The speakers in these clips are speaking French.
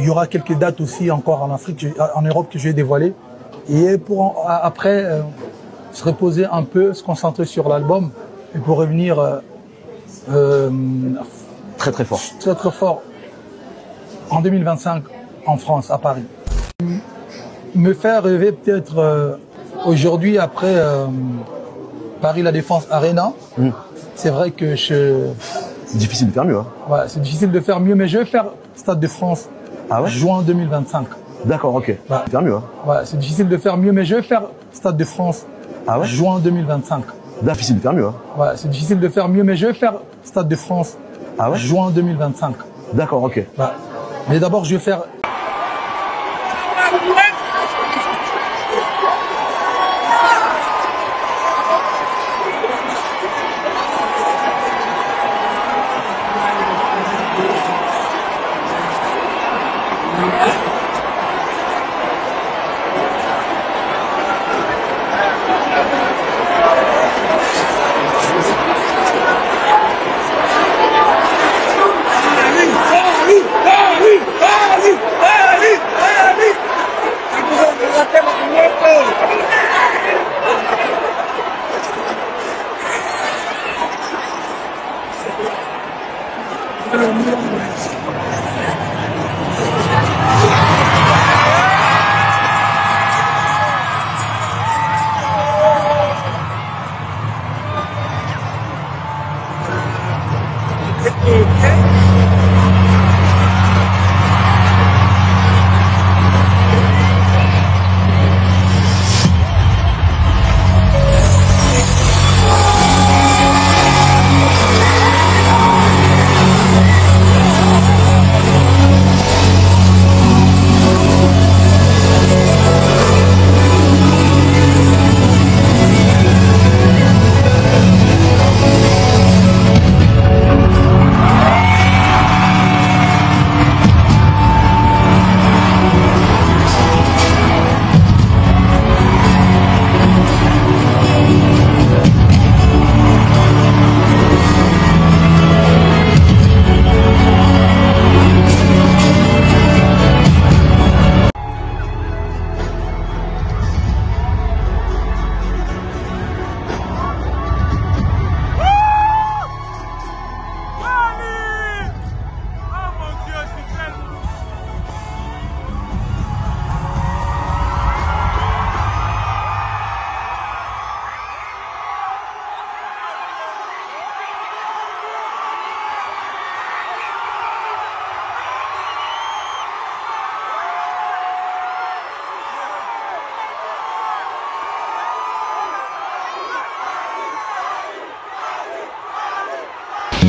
y aura quelques dates aussi encore en Afrique, en Europe que je vais dévoiler. Et pour après se reposer un peu, se concentrer sur l'album et pour revenir très très fort. Très très fort en 2025 en France, à Paris. Me faire rêver peut-être aujourd'hui après Paris La Défense Arena. C'est vrai que c'est difficile de faire mieux. Hein. Ouais, c'est difficile de faire mieux, mais je vais faire Stade de France juin 2025. D'accord, ok. Ouais. Faire mieux. Hein. Ouais, c'est difficile de faire mieux, mais je vais faire Stade de France juin 2025. Difficile de faire mieux. Hein. Ouais, c'est difficile de faire mieux, mais je vais faire Stade de France juin 2025. D'accord, ok. Ouais. Mais d'abord, je vais faire...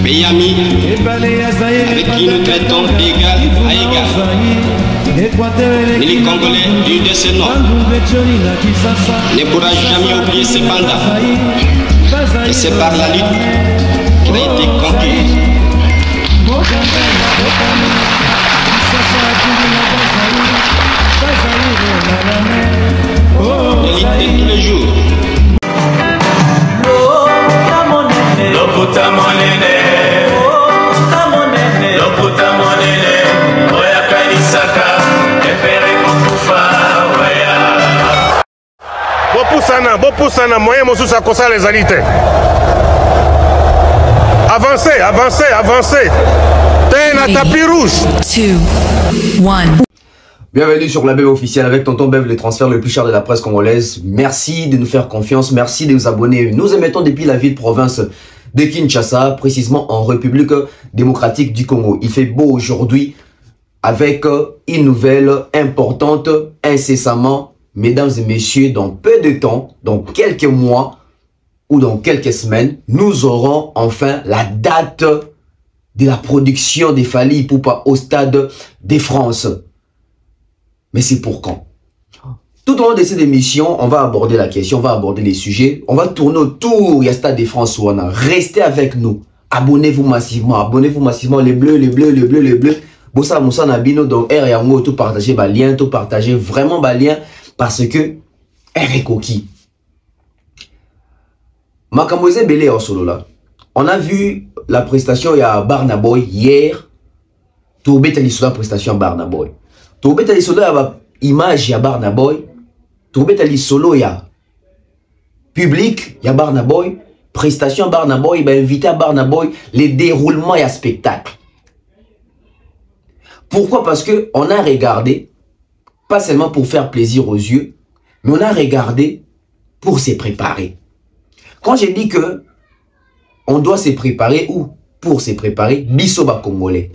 Béami, avec qui nous traitons d'égal à égal. Et les Congolais du décennium ne pourra jamais oublier ces bandats. Et c'est par la lutte qu'il a été conquis. De lutter tous les jours. Bopusana, moyen mosusu akosa les alités. Avancez, avancez, avancez. T'es un tapis rouge. 2, 1. Bienvenue sur la Bev officielle avec Tonton Bev, le transfert le plus cher de la presse congolaise. Merci de nous faire confiance, merci de vous abonner. Nous émettons depuis la ville-province de Kinshasa, précisément en République démocratique du Congo. Il fait beau aujourd'hui avec une nouvelle importante incessamment. Mesdames et messieurs, dans peu de temps, dans quelques mois ou dans quelques semaines, nous aurons enfin la date de la production des Fally Ipupa au Stade de France. Mais c'est pour quand? Tout au long de cette émission, on va aborder la question, on va aborder les sujets, on va tourner autour du Stade de France. Restez avec nous. Abonnez-vous massivement, les bleus, les bleus, les bleus, les bleus. Bossa Moussa Nabino, donc R Yango, tout partager, lien, tout partager, vraiment lien. Parce que R est coquille. Makamboise Belé en solo là. On a vu la prestation il y a Barna Boy hier. Tout bête la prestation à Barna Boy. tobeta li solo ya image ya Burna Boy, tobeta li solo ya public ya Burna Boy, prestation Burna Boy, invité à Burna Boy, les déroulements et spectacle. Pourquoi? Parce que on a regardé, pas seulement pour faire plaisir aux yeux, mais on a regardé pour se préparer. Quand j'ai dit que on doit se préparer, ou pour se préparer, Bissoba Congolais.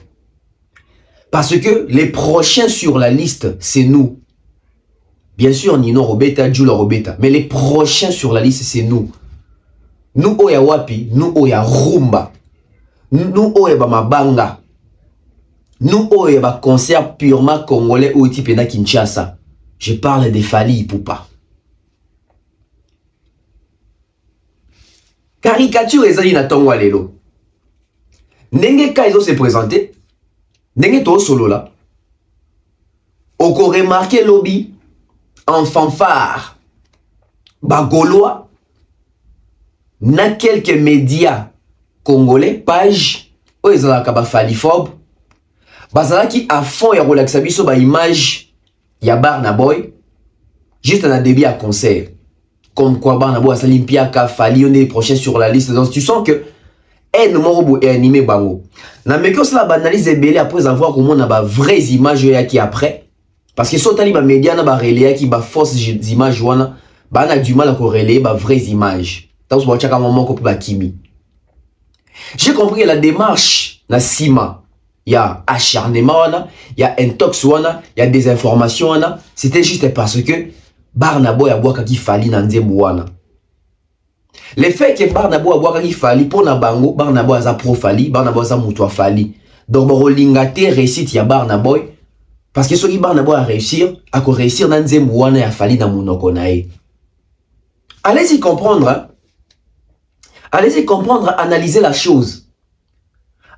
Parce que les prochains sur la liste, c'est nous. Bien sûr, Nino Robeta, Jula Robeta, mais les prochains sur la liste, c'est nous. Nous, Oya Wapi, nous, Oya Rumba, nous, Oya Mabanga, nous, Oya concert purement congolais ou type na Kinshasa. Je parle de Fally Ipupa. Caricature ezali na tongo lelo. Nenge ka izo se présenter, nenge to solo là. Oko remarqué lobby en fanfare. Bagolois na quelques médias congolais, page o ezalaka ba Faliphobe. Bazalaki à fond ya relaxa biso ba image ya Burna Boy juste un début à concert. Comme quoi Burna Boy Salimpiaka Fally on est prochain sur la liste. Donc tu sens que nous est animé bango. Na meko cela banalise belé après avoir comment on a ba vraies images qui après parce que sotali ba média na ba relais qui ba fausses images wana ba na du mal à corréler ba vraies images. Tant que chaka moment ko ba kimi. J'ai compris la démarche na Sima. Il y a acharnement, il y a intox, il y a des informations. C'était juste parce que Burna Boy a boire qui Fally na nzembuana. Le fait que Burna Boy a boire qui Fally pour na bango, Burna Boy a pro Fally, Burna Boy a muto Fally. Donc rolingate réussite ya Burna Boy parce que celui Burna Boy a réussir na nzembuana ya Fally na munoko nae. Allez-y comprendre. Hein? Allez-y comprendre, analyser la chose.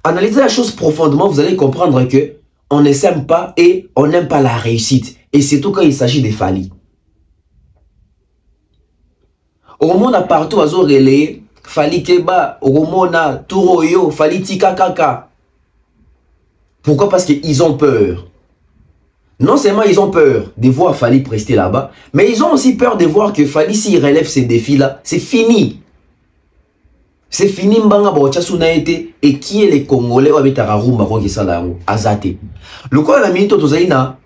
Analysez la chose profondément, vous allez comprendre que on ne s'aime pas et on n'aime pas la réussite. Et surtout quand il s'agit de Fally. Au monde a partout à relais, Fally Keba, au monde a Touroyo, Fally Tika Kaka. Pourquoi? Parce qu'ils ont peur. Non seulement ils ont peur de voir Fally prester là-bas, mais ils ont aussi peur de voir que Fally, s'il relève ces défis-là, c'est fini. C'est fini mbanga bochasuna été et qui est les Congolais ou abetara rumba ko kisala azate. Le quoi la minute tozaina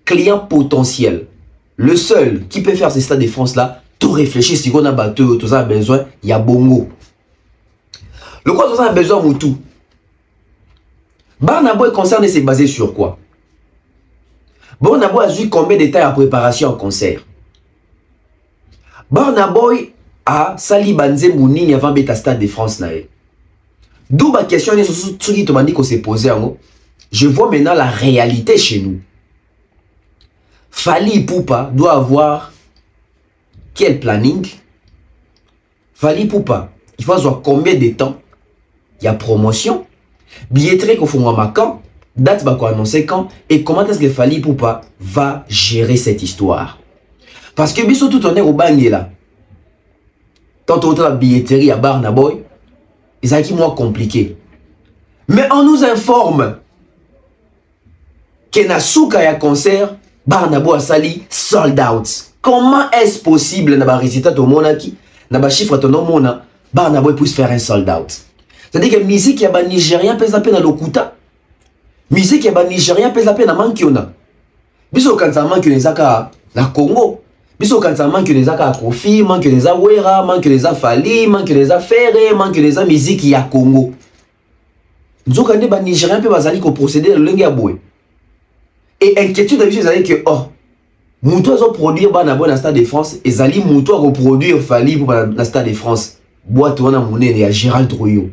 client potentiel. Le seul qui peut faire ces stades de France là, tout réfléchir si on a battu, tout ça a besoin, il y a bongo. Le quoi tout ça a besoin moutou. Burna Boy concerne c'est basé sur quoi? Burna Boy a vu combien de temps à préparation en concert. Burna Boy à Sali Banze Mounini avant Beta Stade de France. D'où ma question est sur ce qui te s'est posé. Je vois maintenant la réalité chez nous. Fally Ipupa doit avoir quel planning? Fally Ipupa, il faut avoir combien de temps? Il y a promotion, billetterie qu'on fait à quand, date qu'on annoncer quand, et comment est-ce que Fally Ipupa va gérer cette histoire? Parce que biso tout on est au bagné là. Tant autre la billetterie à Burna Boy, c'est qui moins compliqué. Mais on nous informe que Nasuka y a concert, Burna Boy a sali sold out. Comment est-ce possible na ba résultat au monaki, na ba chiffre ton mona, Burna Boy puisse faire un sold out. C'est-à-dire que musique y a ba Nigérien pèse à peine à Lokuta. Musique y a ba Nigérien pèse à peine à Mankiona. Biso kanza Mankiona zaka na Congo. Biso kanza manque les a Kofi, manque les a Wera, manque les a Fally, manque les a Ferré, manque les a musique ya Congo. Nous avons ba Nigériens pe bazali ko procéder le lenga boy. Et inquiétude d'habitude c'est que oh Moutou a produire Burna Boy na Stade de France et Zali Moutou a reproduire Fally pour na Stade de France. Boîte wana monene ya Gérald Drouillot.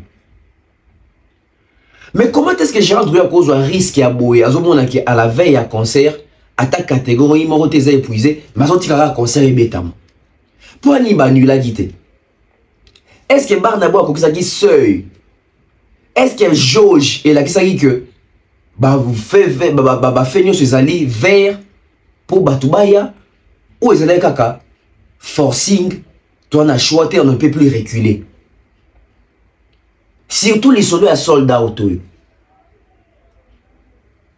Mais comment est-ce que Gérald Drouillot a cause un risque à boy azomona ki à la veille à concert à ta catégorie, moro t'es épuisé, mais on tira concert et bétam. Pour ni banula guité. Est-ce que Burna Boy a comme ça qui seuil? Est-ce que jauge et là qui ça que bah vous fait fait sur ali vers pour Batubaya ou les kaka forcing, toi na choisi on ne peut plus reculer. Surtout les soldats à soldats auto.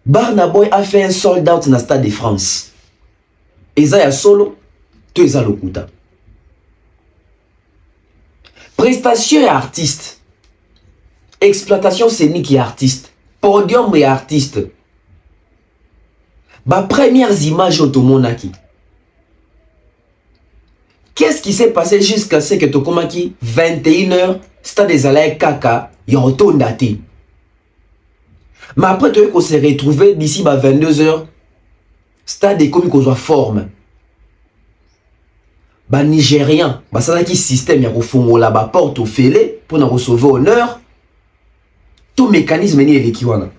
Burna Boy a fait un sold out dans le Stade de France. Eza ya solo, to eza lokuta. Prestation et artiste. Exploitation scénique et artiste. Podium et artiste. Ba premières images automonaki. Qu'est-ce qui s'est passé jusqu'à ce que Tokomaki 21h, Stade des Alaïs Kaka, il retourne daté. Mais après, tu qu'on s'est retrouvé d'ici 22h, Stade des Komi qu'on soit forme. Bah Nigérien, bah ça qui système ya ko la ba porte au félé pour nous recevoir honneur. Tout mécanisme ni l'équivalent.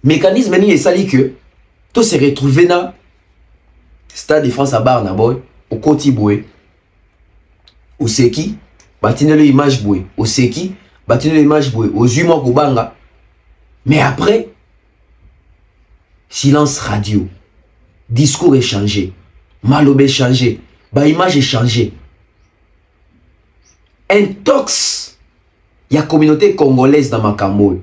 Mécanisme ni est sali que tout s'est retrouvé dans Stade de France à Burna Boy, au Koti Boy, au Seki, batine l'image Boy, au Seki, batine l'image Boy, au Zuma Kubanga. Mais après, silence radio, discours échangé. Malobé changé, bah image est changée. Intox, il y a communauté congolaise dans Makambo.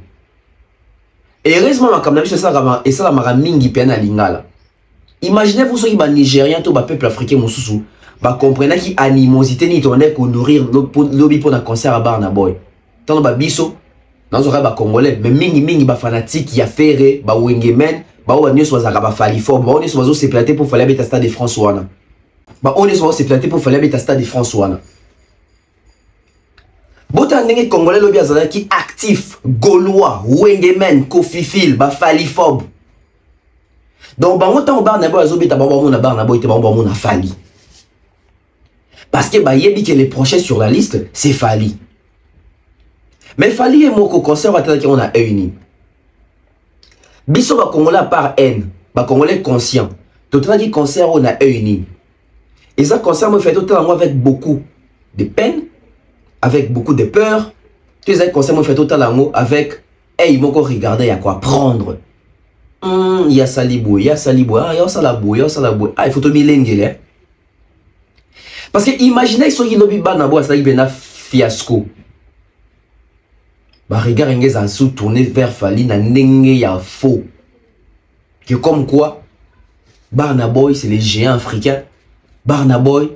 Et heureusement Makambo, c'est ça et ça la maramingi pena lingala. Imaginez-vous ceux qui sont nigériens, tout le peuple africain moussou, bah comprenez qui animosité ni tourner pour nourrir lobby pour un concert à Burna Boy. Tant bah biso, dans un bah congolais, mais mingi bah fanatique, y a ferré, bah wengemen. Bah on est sur la falifor, bah on est sur se plater pour faire le Stade de France ouana. Bah on est sur se plater pour faire le Stade de France ouana. Bota ndenge congolais lobby azala qui actif, gaulois, wengemen, kofifil, bah falifob. Donc bah on tant Burna Boy azobeta ba ba na Burna Boy te ba ba na fali. Parce que bah yebi que les prochains sur la liste c'est Fali. Mais Fali et moko concert ataki on a réuni. Biso ba Congolais par haine, ba Congolais conscient. Tout le monde concert on a réuni. Et ça concert me fait tout le temps avec beaucoup de peine, avec beaucoup de peur. Tout ça concert me fait tout le temps avec hey moko regarder y a quoi prendre. Il y a salibou, il y a salibou, ah il y a salabou, il y a salabou. Ah il faut te milengele. Parce que imaginez ce qui lobi Burna Boy ça il fiasco. Bah regarde ngeza sous tourner vers Fali na nenge ya faux. Que comme quoi Burna Boy c'est les géants africains. Burna Boy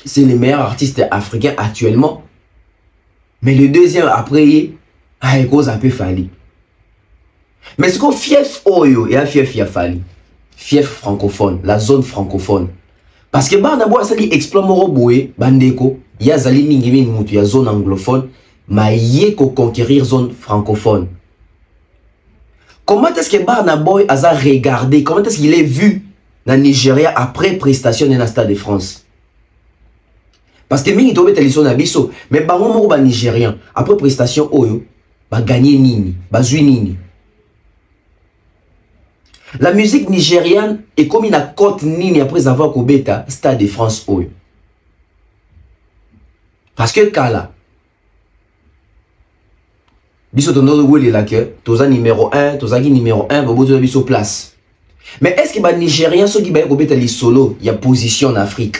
c'est les meilleurs artistes africains actuellement. Mais le deuxième après il cause un peu Fali. Mais ce qu'on fief oyo et a fief ya Fali. Fief francophone, la zone francophone. Parce que Burna Boy ça dit exploit moro boé bandeko, ya zali mingi mingi mutu ya zone anglophone. Mais il faut conquérir zone francophone. Comment est-ce que Burna Boy a regardé, comment est-ce qu'il est vu dans le Nigeria après prestation dans le Stade de France? Parce que mingi tobe télévision na biso, mais bango moko ba Nigérien après prestation oyo ba gagner nini, ba zui nini. La musique nigériane est comme une côte nini après avoir kobeta Stade de France oyo. Parce que kala biso tono wele la que toza numéro 1, toza qui numéro 1, bobo toza biso place. Mais est-ce que ba Nigériens ceux qui ba kobeta li solo, il y a position en Afrique?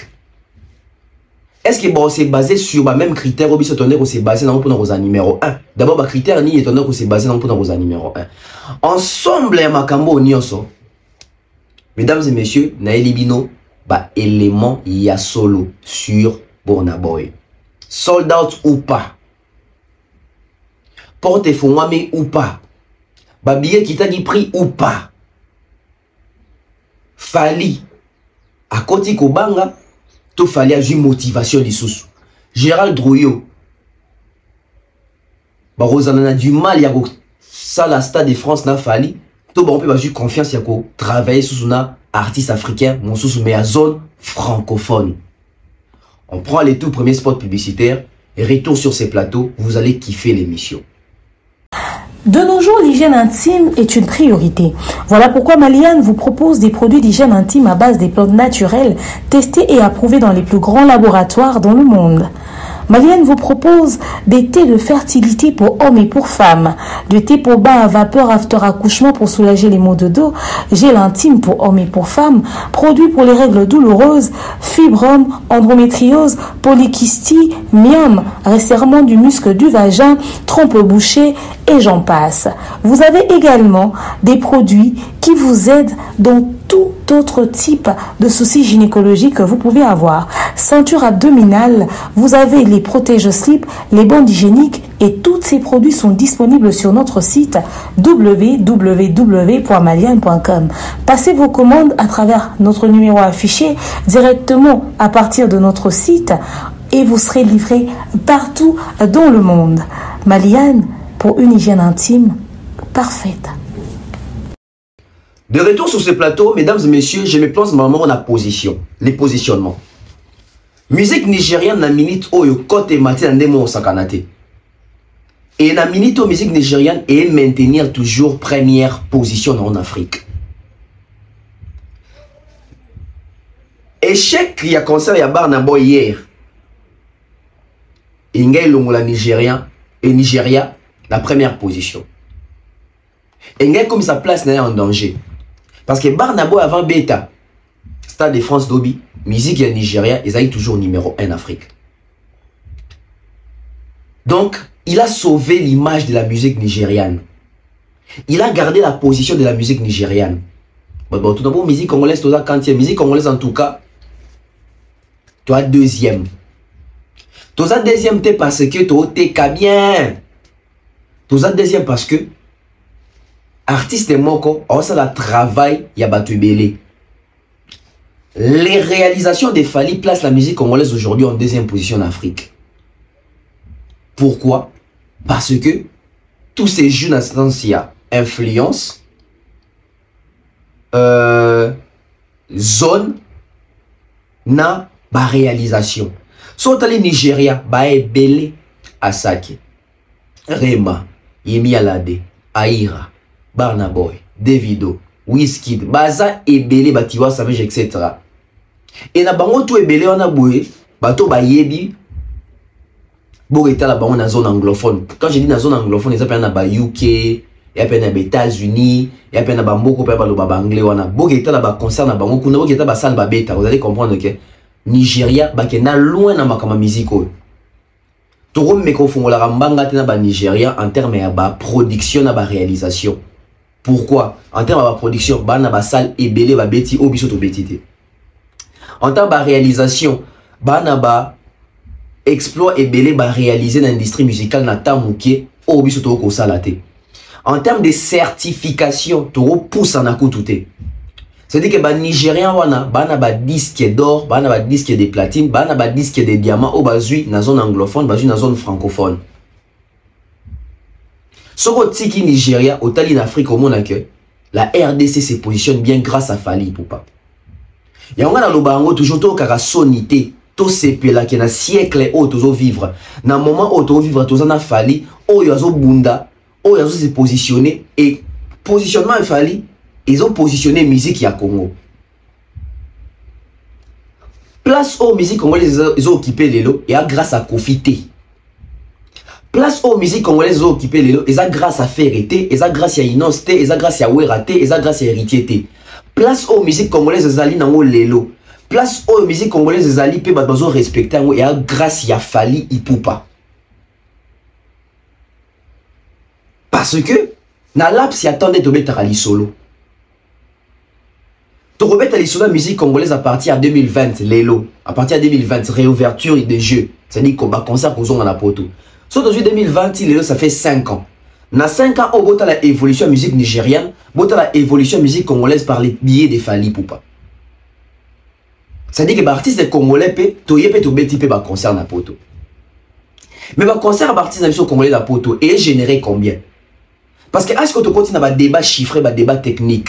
Est-ce que bon c'est basé sur ba même critère ou biso tono ko c'est basé dans pour nos numéro 1. D'abord ba critère ni tono ko c'est basé dans pour nos numéro 1. Ensemble ya makambo nyonso. Mesdames et messieurs, na elibino ba élément ya solo sur Burna Boy. Sold out ou pas? Porte fongwame ou pas, babillet qui t'a dit prix ou pas, Fali à côté Kobanga, tout fallait avoir une motivation des sous. Gérald Drouillot, bah Rosanna a du mal, il y a ça la Stade de France n'a Fali, tout bon on peut avoir confiance, il y a travailler sous un artiste africain, mon sous mais à zone francophone. On prend les tout premiers spots publicitaires et retour sur ces plateaux, vous allez kiffer l'émission. De nos jours, l'hygiène intime est une priorité. Voilà pourquoi Maliane vous propose des produits d'hygiène intime à base des plantes naturelles testés et approuvés dans les plus grands laboratoires dans le monde. Malienne vous propose des thés de fertilité pour hommes et pour femmes, du thé pour bain à vapeur after accouchement pour soulager les maux de dos, gel intime pour hommes et pour femmes, produits pour les règles douloureuses, fibrome, endométriose, polykystie, myome, resserrement du muscle du vagin, trompe bouchée et j'en passe. Vous avez également des produits qui vous aident dans tout autre type de soucis gynécologiques que vous pouvez avoir. Ceinture abdominale, vous avez les protège-slip, les bandes hygiéniques et tous ces produits sont disponibles sur notre site www.malienne.com. Passez vos commandes à travers notre numéro affiché directement à partir de notre site et vous serez livré partout dans le monde. Malienne, pour une hygiène intime parfaite. De retour sur ce plateau, mesdames et messieurs, je me place vraiment en position, les positionnements. Musique nigériane na minute oyo kote mati na ndemo sakanate. Et na minute musique nigériane et maintenir toujours première position en Afrique. Échec il y a concert ya Burna Boy hier. Ingay Longola Nigérien et Nigeria la première position. Ingay comme sa place n'est en danger. Parce que Burna Boy avant Beta, Stade de France Dobi, musique et Nigeria, ils ont toujours numéro 1 en Afrique. Donc, il a sauvé l'image de la musique nigériane. Il a gardé la position de la musique nigériane. Bon, tout d'abord, musique congolaise, tu as quantième. Musique congolaise, en tout cas, tu as deuxième. Tu as deuxième parce que tu as bien. Tu as deuxième parce que artiste moko, ça la travail, il y a battu belé. Les réalisations de Fally placent la musique congolaise aujourd'hui en deuxième position en Afrique. Pourquoi? Parce que tous ces jeunes instances, il y a influence, zone, na ba réalisation. Soit allé Nigeria, ba belé, Asake, Rema, Yemi Alade, Aïra, Burna Boy, Davido, Wizkid, Baza ebele Batiwa Savage, etc. Et na bango tout ebele on a boué, bato ba yebi, Boreta la bango na zone anglophone. Quand je dis na zone anglophone, ils appellent na ba UK, ils appellent na ba États-Unis, ils appellent na ba mboko pe ba lo ba anglais wana. Boreta la ba concert na bango kuna boreta ba salle ba beta. Vous allez comprendre que Nigeria ba ke na loin na makama musique. Toro meko fongola rambanga tena ba Nigeria en termes ya ba production na ba réalisation. Pourquoi? En termes de production, bana ba salle ebele ba beti obiso to betite. En termes de réalisation, bana ba exploit ebele ba réaliser dans l'industrie musicale na tamuke obiso to ko salate. En termes de certification, to pousse en akutute. C'est-à-dire que ba Nigérien wana bana ba disque d'or, bana ba disque de platine, bana ba disque de diamant au bazui na zone anglophone, bazui na zone francophone. Soko tiki Nigeria, au tali en Afrique, au monde que la RDC se positionne bien grâce à Fally Ipupa. Et on a dans le bango toujours tout kaka sonité, tout CP là qui na siècle où toujours vivre. Dans le moment où toujours vivre, tout ça na Fally, où yazo bunda, où yazo se positionner et positionnement Fally, ils ont positionné musique ya Congo. Place aux musiques congolaises ils ont occupé les lots et grâce à Kofité. Place aux musiques congolaises ont occupé les lots, et ça grâce à Ferreté, et ça grâce à Inos T, et ça grâce à Werate, et ça grâce à Héritier T. Place aux musiques congolaises zali nango lelo. Place aux musiques congolaises zali pe bazo respecter ngo et grâce à Fally Ipupa. Parce que na laps y attendait to betara li solo. To rebeta li solo la musique congolaise à partir de 2020 lelo, à partir de 2020 réouverture des jeux, c'est-à-dire combat concert pour on la poto. Sauf que 2020, ça fait 5 ans. Dans 5 ans, on a la évolution de la musique nigérienne, on a la évolution de la musique congolaise par les billets de Fally Ipupa. C'est-à-dire que les artistes congolais peuvent concert na poto. Mais le concert artiste de congolais na poto est généré combien? Parce que est-ce que tu continues à débat chiffré, à débat technique,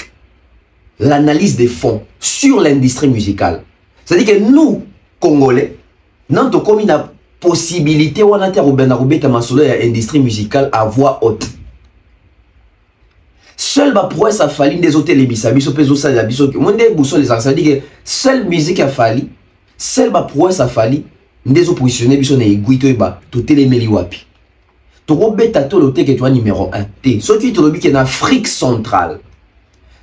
l'analyse des fonds sur l'industrie musicale. C'est-à-dire que nous, Congolais, nous avons une possibilité ou l'industrie musicale à voix haute. Seul ma prouesse a fallu des hôtels les bisabiso peso ça la biso monde bousso les ça dit que seule musique a fallu seul ma prouesse a fallu Nous oppositionné biso na iguito ba to telemeli wapi. To robeta to lote que toi numéro 1. T. Ce qui te lobi que en Afrique centrale.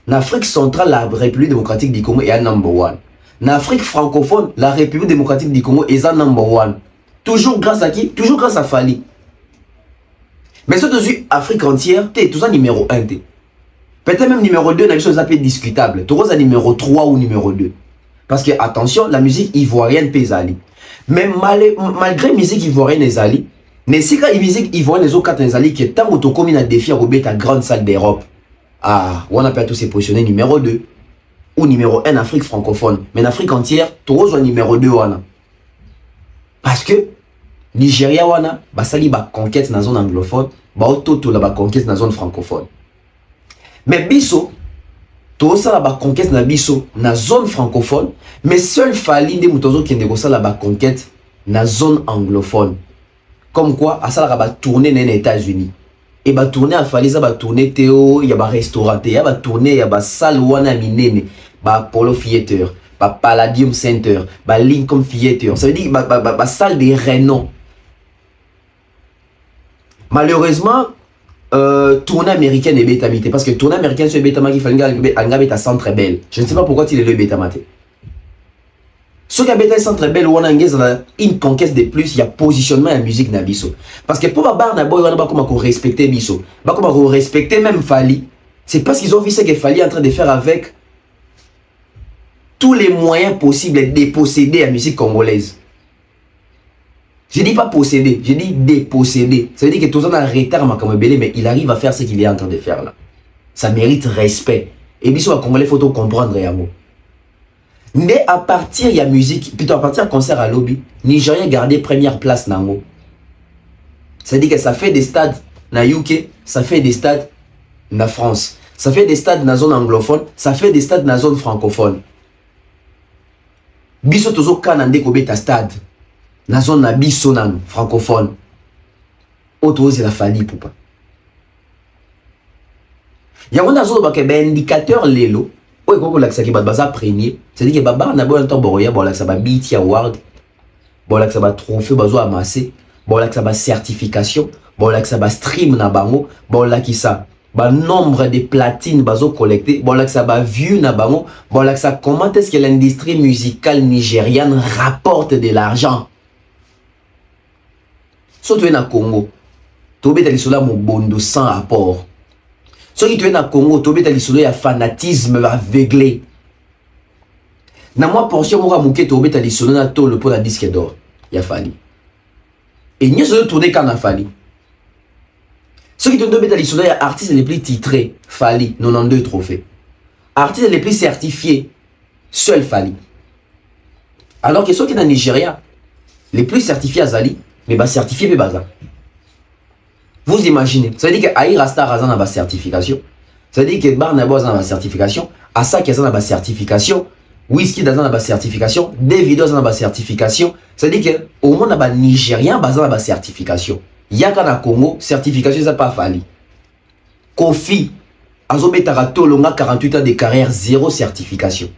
En Afrique centrale, la République démocratique du Congo est un number one. En Afrique francophone, la République démocratique du Congo est un number one. Toujours grâce à qui? Toujours grâce à Fali. Mais ce que Afrique entière, t'es tout ça numéro 1. Peut-être même numéro 2, c'est un peu discutable. Tu as numéro 3 ou numéro 2. Parce que, attention, la musique ivoirienne pèse ali. Mais malgré la musique ivoirienne les ali, mais si la musique ivoirienne les autres les ali, qui est tant que tu as défi à Robert ta grande salle d'Europe, ah, on a pas tous ces positionner numéro 2 ou numéro 1 en Afrique francophone. Mais en Afrique entière, tu as numéro 2. Parce que, Nigeria wana basali ba conquête dans zone anglophone, ba toto la ba conquête dans zone francophone. Mais biso to ça ba conquête na biso na zone francophone, mais seul Fali de mutozo qui ndeko ça la ba conquête na zone anglophone. Comme quoi à ça la ba tourner dans les États-Unis. Et ba tourner à Fali ça ba tourner Théo, il y a ba restaurant, il y a ba tourner, il y a ba salle wana minene, ba Apollo Theater, ba Palladium Center, ba Lincoln Theater. Ça veut dire ba salle de renom. Malheureusement, tournée américaine est bétamité. Parce que tournée américaine, c'est bétamité qui fait un centre belle. Je ne sais pas pourquoi il est le bétamité. Ce qui a bétamité centre belle, on a une conquête de plus, il y a positionnement en musique dans biso. Parce que pour ma barre, on a comment respecter biso. Comment respecter même Fali. C'est parce qu'ils ont vu ce que Fali est en train de faire avec tous les moyens possibles de déposséder la musique congolaise. Je dis pas posséder, je dis déposséder. Ça veut dire que tout ça dans le retard, mais il arrive à faire ce qu'il est en train de faire là. Ça mérite respect. Et bien, sur Congolais, il faut comprendre. Mais à partir de la musique, plutôt à partir du concert à lobby, Nigeria a gardé première place dans le. Ça veut dire que ça fait des stades dans UK, ça fait des stades dans France, ça fait des stades dans la zone anglophone, ça fait des stades dans la zone francophone. Biso tozo kanande ko beta stade. Na zone na biso nan francophone. Auto c'est la Fali poupa. Ya on a zo ba ke ben indicateur lelo. O ko la ki ba baza premier. C'est-à-dire que baba na bo en boroya bo la sa ba BET award. Bo la sa ba trophée bazo amassé. Bo la sa ba certification, bo la sa ba stream na bango, bo la ki sa ba nombre de platines bazo collecté, bon là que ça va view na bango, bon là que ça comment est-ce que l'industrie musicale nigériane rapporte de l'argent. Surtout na Congo, tobé tali sola mo bondo sans rapport. Surtout tu na Congo, tobé tali sola ya fanatisme aveuglé. Na moi portion mo ramuke tobé tali sola na to le pour la disque d'or, ya Fali. Et nous se tourner quand na Fali. Ceux qui te donnent les soldats, artistes les plus titrés, Fali, 92 trophées. Artistes les plus certifiés, seul Fali. Alors que ceux qui sont dans le Nigeria, les plus certifiés à Zali, mais pas certifiés, mais pas. Vous imaginez, ça veut dire que Aïe Rasta Razan a ma certification. Ça veut dire que Barnabo a ma certification, Asaki a ma certification, Whisky a ma certification, Davido a ma certification. Ça veut dire qu'au monde, il y a Nigérien qui a ma certification. Yaka na Congo, certification, ça pas Fali. Kofi, Azobé Tarato, longa 48 ans de carrière, 0 certification.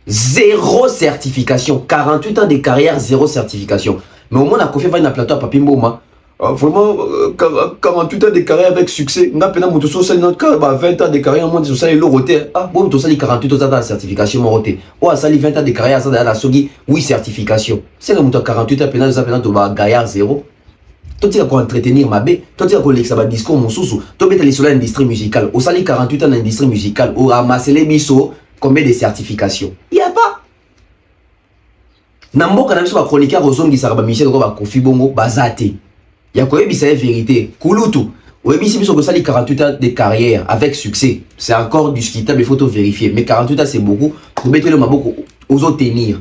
0 certification. 48 ans de carrière, 0 certification. Mais au moins, on a Kofi va na plateau à Papi Mboma. Vraiment, 48 ans de carrière avec succès. On a peine à monter sur 20 ans de carrière, on a sur le roté. Ah, bon, tu as 48 ans de certification, mon roté. Oh, ça 20 ans de carrière, ça a Sogi, oui, certification. C'est comme 48 ans, peine, ça peine, tu vas gaillard 0. Toi, tu as quoi entretenir ma bé, toi, tu as quoi l'examen discours, mon sous-sous, toi, tu as sur l'industrie musicale, au sali 48 ans d'industrie musicale, au ramasser les bisous, combien de certifications? Il n'y a pas. Nambo, quand on a vu sur chroniqueur aux zones qui s'arrêtent, Michel, on va confier bongo, bazate. Il y a quoi, il y a une vérité. Kouloutou. Oui, mais si vous avez 48 ans de carrière avec succès, c'est encore discutable, il faut tout vérifier. Mais 48 ans, c'est beaucoup. Vous mettez le maboko aux autres tenir.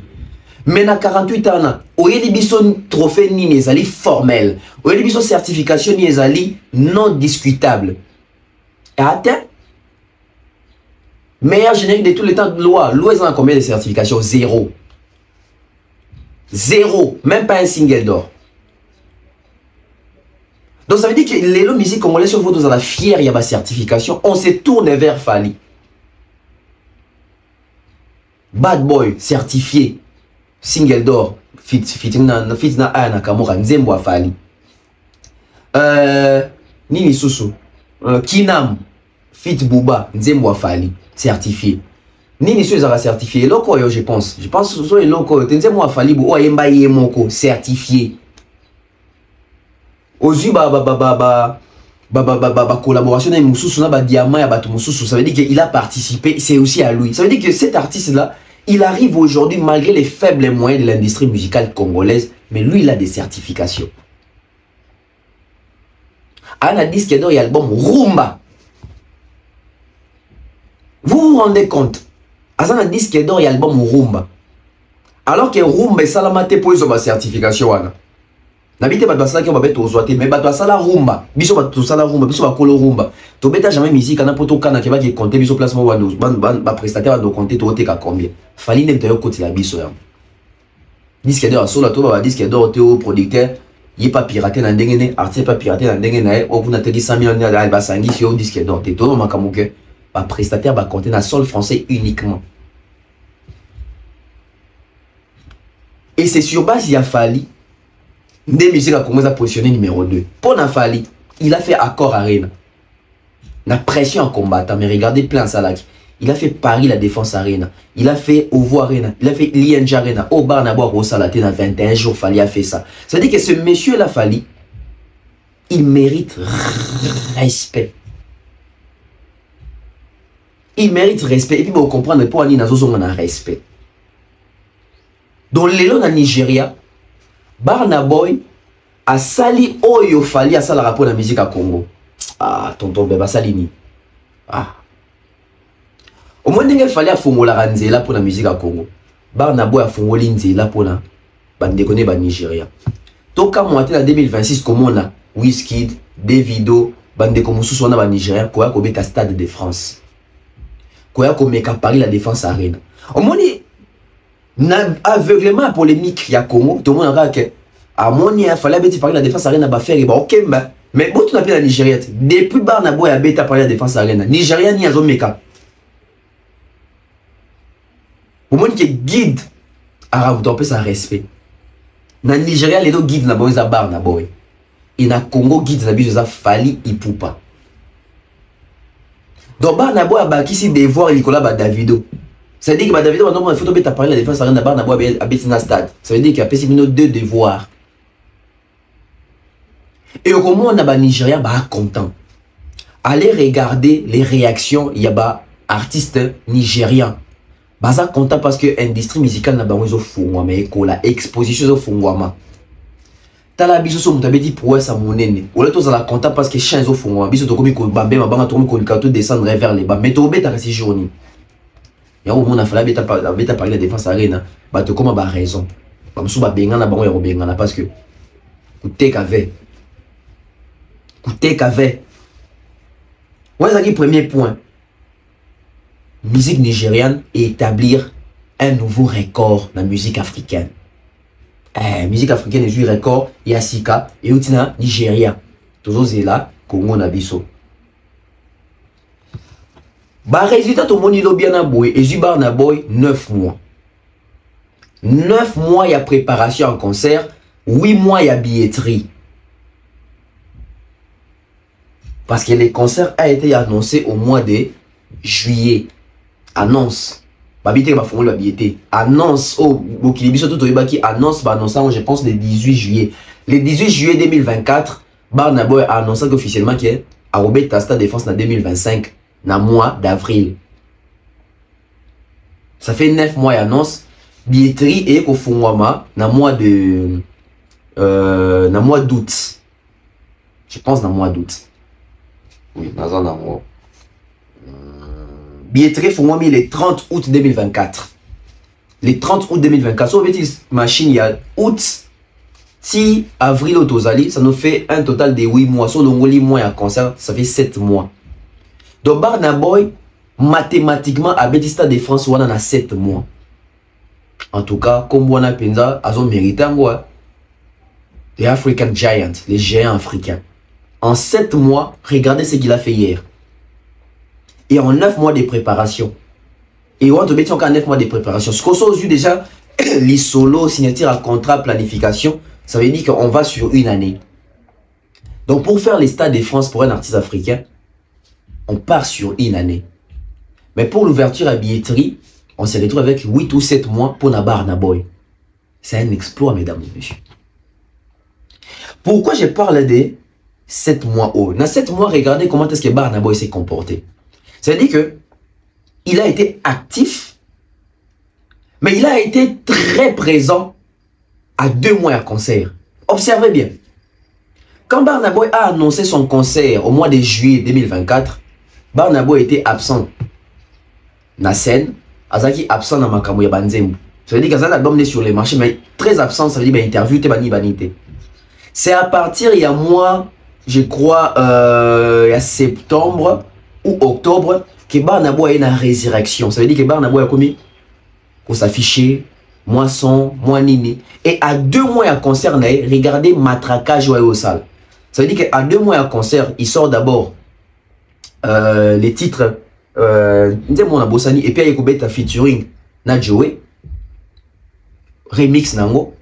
Mais dans 48 ans, au lieu de trophée ni les formel, au lieu de certification ni les non discutable. Et atteint, meilleur générique de tous les temps de loi. Loi, ils ont combien de certifications? 0. 0. Même pas un single d'or. Donc ça veut dire que les musiques congolaises sont dans la fière, il y a ma certification. On se tourne vers Fali. Bad Boy, certifié. Single d'or, fit na aya nakamura nzembo afali nini susu Kinam fit Bouba nzembo afali certifié nini so ezaka certifié eloko yo je pense so eloko yo nzembo afali bo oyemba ye moko certifié ozui collaboration avec Moussous, na ba diamant ya bato Moussous, ça veut dire qu'il a participé, c'est aussi à lui. Ça veut dire que cet artiste-là, il arrive aujourd'hui malgré les faibles moyens de l'industrie musicale congolaise, mais lui, il a des certifications. Un disque d'or et album Rumba. Vous vous rendez compte? Un disque d'or et album Rumba. Alors que Rumba est salamate pour les certifications. Nabite bato basala ki babete ozwate mais bato basala rumba biso bato sala rumba biso bakolo rumba to beta jamais musique na poto kana ke ba ki compter biso place mo ba prestataire ba compter to teka combien fali nem tayo côté la biso ya disque d'or solo to ba disque d'or te au producteur yi pas pirater na ndengene artiste pas pirater na ndengene o kuna teki 100 millions na ba sangi sur disque d'or te to makamuke ba prestataire ba compter na sol français uniquement et c'est sur base ya Fali Ndé musique a commencé à positionner numéro 2. Pour Nafali, il a fait Accord Arena. La pression en combattant, mais regardez plein Salak. Il a fait Paris la Défense Arena. Il a fait Ovo Arena. Il a fait Lienja Arena. Au bar Nabo Rosalate dans 21 jours, Fali a fait ça. Ça veut dire que ce monsieur là, Fali, il mérite respect. Il mérite respect. Et puis, vous comprenez pourquoi Nina Zozo on a respect. Dans l'élan en Nigeria, Barna Boy a sali oyo Fali a sala rapport la musique à Congo. Ah, tonton Beba Salini. Ah. Au moins, il fallait fongola ranzela pour la musique à Congo. Barna Boy a fongoli nzela pour la bandekone ba Nigeria. Toka moite la 2026 comme on a Wizkid, Davido, bandeko mususu wana ba Nigeria koya ko beta Stade de France. Koya ko meka Paris la Défense Arena. Au moins aveuglement polémique ya Congo tout le monde a que à mon il fallait bêter Paris la Défense Arena ba faire ba OK mais bon tu n'as pas la Nigeria depuis Barna Boy a bêta Paris la Défense Arena Nigeria ni azo meka au moins que guide arabe to sa respect na Nigeria les deux guides na boy za Barna Boy et na Congo guide na biso za Fali Ipupa donc Barna Boy a baki si devoir Nicolas ba Davido. Ça veut dire que David, il faut que tu parles de la défense arena d'abord à Betsina Stade. Ça veut dire qu'il y a peut-être deux devoirs. Et au moment où on a Nigeria, content. Allez regarder les réactions, il y a artistes nigériens. Baza content parce que l'industrie musicale n'a pas besoin de fou, mais la exposition de fou. Tala biso so mutabedi pour sa monene. Ola to za content parce que chien zo fou, biso to komi ko bambe mabanga to komi ko kato descendre vers les bas. Mais to beta kasi journée. Il y a un moment où il a parlé de la Défense Arena. Il y a raison. Il y a parce que Kouté Kave. Voilà le premier point. Musique nigériane et établir un nouveau record dans la musique africaine. Musique africaine est un record. Il y a Sika et Utina Nigeria. Toujours là, Congo Nabiso. Bah résultat tout le monde il a bien aboué et j'ai Barna Boy 9 mois. 9 mois il y a préparation en concert, 8 mois il y a billetterie. Parce que les concerts a été annoncé au mois de juillet. Annonce. Bah billetterie va faire la billetterie. Annonce au Bokilibi surtout qui annonce bah annonçant je pense le 18 juillet. Le 18 juillet 2024, Barna Boy a annoncé officiellement qu'il a Robert Tasta Défense en 2025. Dans le mois d'avril. Ça fait 9 mois d'annonce. Billetterie et au fond dans le mois de mois d'août. Je pense dans le mois d'août. Oui, dans un mois. Billetterie font moi le 30 août 2024. Le 30 août 2024. Si on veut dire machine il y a août, si avril au Tozali, ça nous fait un total de 8 mois. Sur le 8 mois à concert, ça fait 7 mois. Donc Barna Boy, mathématiquement, à Betista de France, on en a 7 mois. En tout cas, comme on a pensa, ils ont mérité un mois. Les African Giants, les géants africains. En 7 mois, regardez ce qu'il a fait hier. Et en 9 mois de préparation. Et on a encore 9 mois de préparation. Ce qu'on a vu déjà, l'isolo, signature à contrat, planification, ça veut dire qu'on va sur une année. Donc pour faire les Stades de France pour un artiste africain, on part sur une année. Mais pour l'ouverture à billetterie, on se retrouve avec 8 ou 7 mois pour Barna Boy. C'est un exploit, mesdames et messieurs. Pourquoi je parle de 7 mois haut? Dans 7 mois, regardez comment est-ce que Barna Boy s'est comporté. Ça veut dire que il a été actif, mais il a été très présent à 2 mois à concert. Observez bien. Quand Barna Boy a annoncé son concert au mois de juillet 2024, Barna Boy était absent na scène, Azaki absent dans Makamou ya Banzembu. Ça veut dire que l'album est sur les marchés, mais très absent, ça veut dire que l'interview était banité. C'est à partir il y a mois, je crois, il y a septembre ou octobre, que Barna Boy a une résurrection. Ça veut dire que Barna Boy a commis qu'on s'affichait, moisson, mois nini. Et à 2 mois à concert, regardez matraquage au salle. Ça veut dire qu'à 2 mois à concert, il sort d'abord les titres et puis il y a featuring na Joey, remix nango,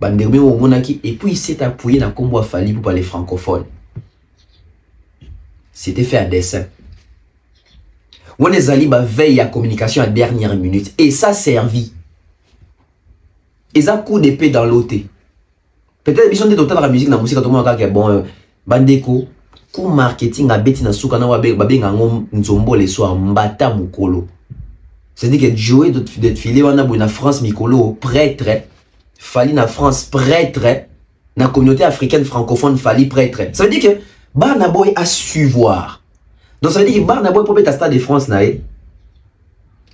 et puis il s'est appuyé dans le combo Fali pour les francophones. C'était fait à dessein. On est allé veille à communication à dernière minute et ça servi. Et ça coup d'épée dans l'autre. Peut-être qu'ils ont des total la musique dans la musique, tout le monde a bon bandeko. Coup marketing à beti na souka na wabe ngom nzombo les soirs mbata mukolo. C'est-à-dire que Joey d'être filé wana na France mikolo prêtre, Fali na France prêtre, na communauté africaine francophone Fali prêtre. Ça veut dire que Barna Boy a su voir. Donc ça veut dire que Barna Boy pour être Stade de France nae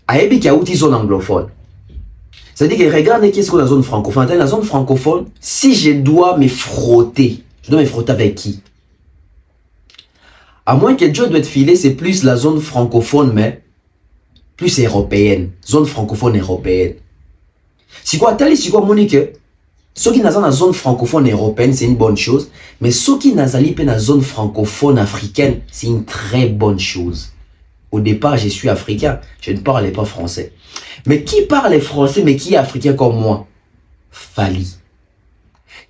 a ebi ki a outi zone anglophone. Ça veut dire que regardez qu'est-ce qu'on a dans la zone francophone. Dans la zone francophone, si je dois me frotter, je dois me frotter avec qui? À moins que Joe doit être filé, c'est plus la zone francophone, mais plus européenne. Zone francophone européenne. Si quoi, si quoi, Monique, ceux qui sont dans la zone francophone européenne, c'est une bonne chose. Mais ceux qui sont dans la zone francophone africaine, c'est une très bonne chose. Au départ, je suis africain. Je ne parlais pas français. Mais qui parle français, mais qui est africain comme moi? Fali.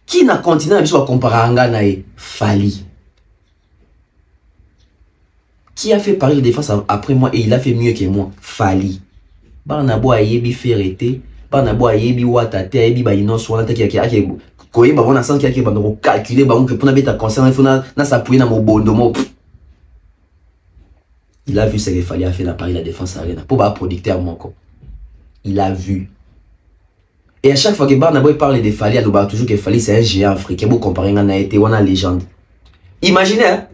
Qui n'a continué à comparer à Nganae? Fali. Qui a fait Paris de défense après moi et il a fait mieux que moi? Fali. Barna Boy a yebi ferrete, Barna Boy a yebi watate, a yebi ba inos wana taki yake koye ba wana sans yake ba no calculer ba on que pour na beta concernant il faut na s'appuyer na mobondo mo. Il a vu ce qu'il fallait faire dans Paris la défense arena pour ba producteur moko. Il a vu. Et à chaque fois que Barna Boy parle de Fali, il a toujours que Fali c'est un géant africain pour comparer à été wana légende. Imaginez hein?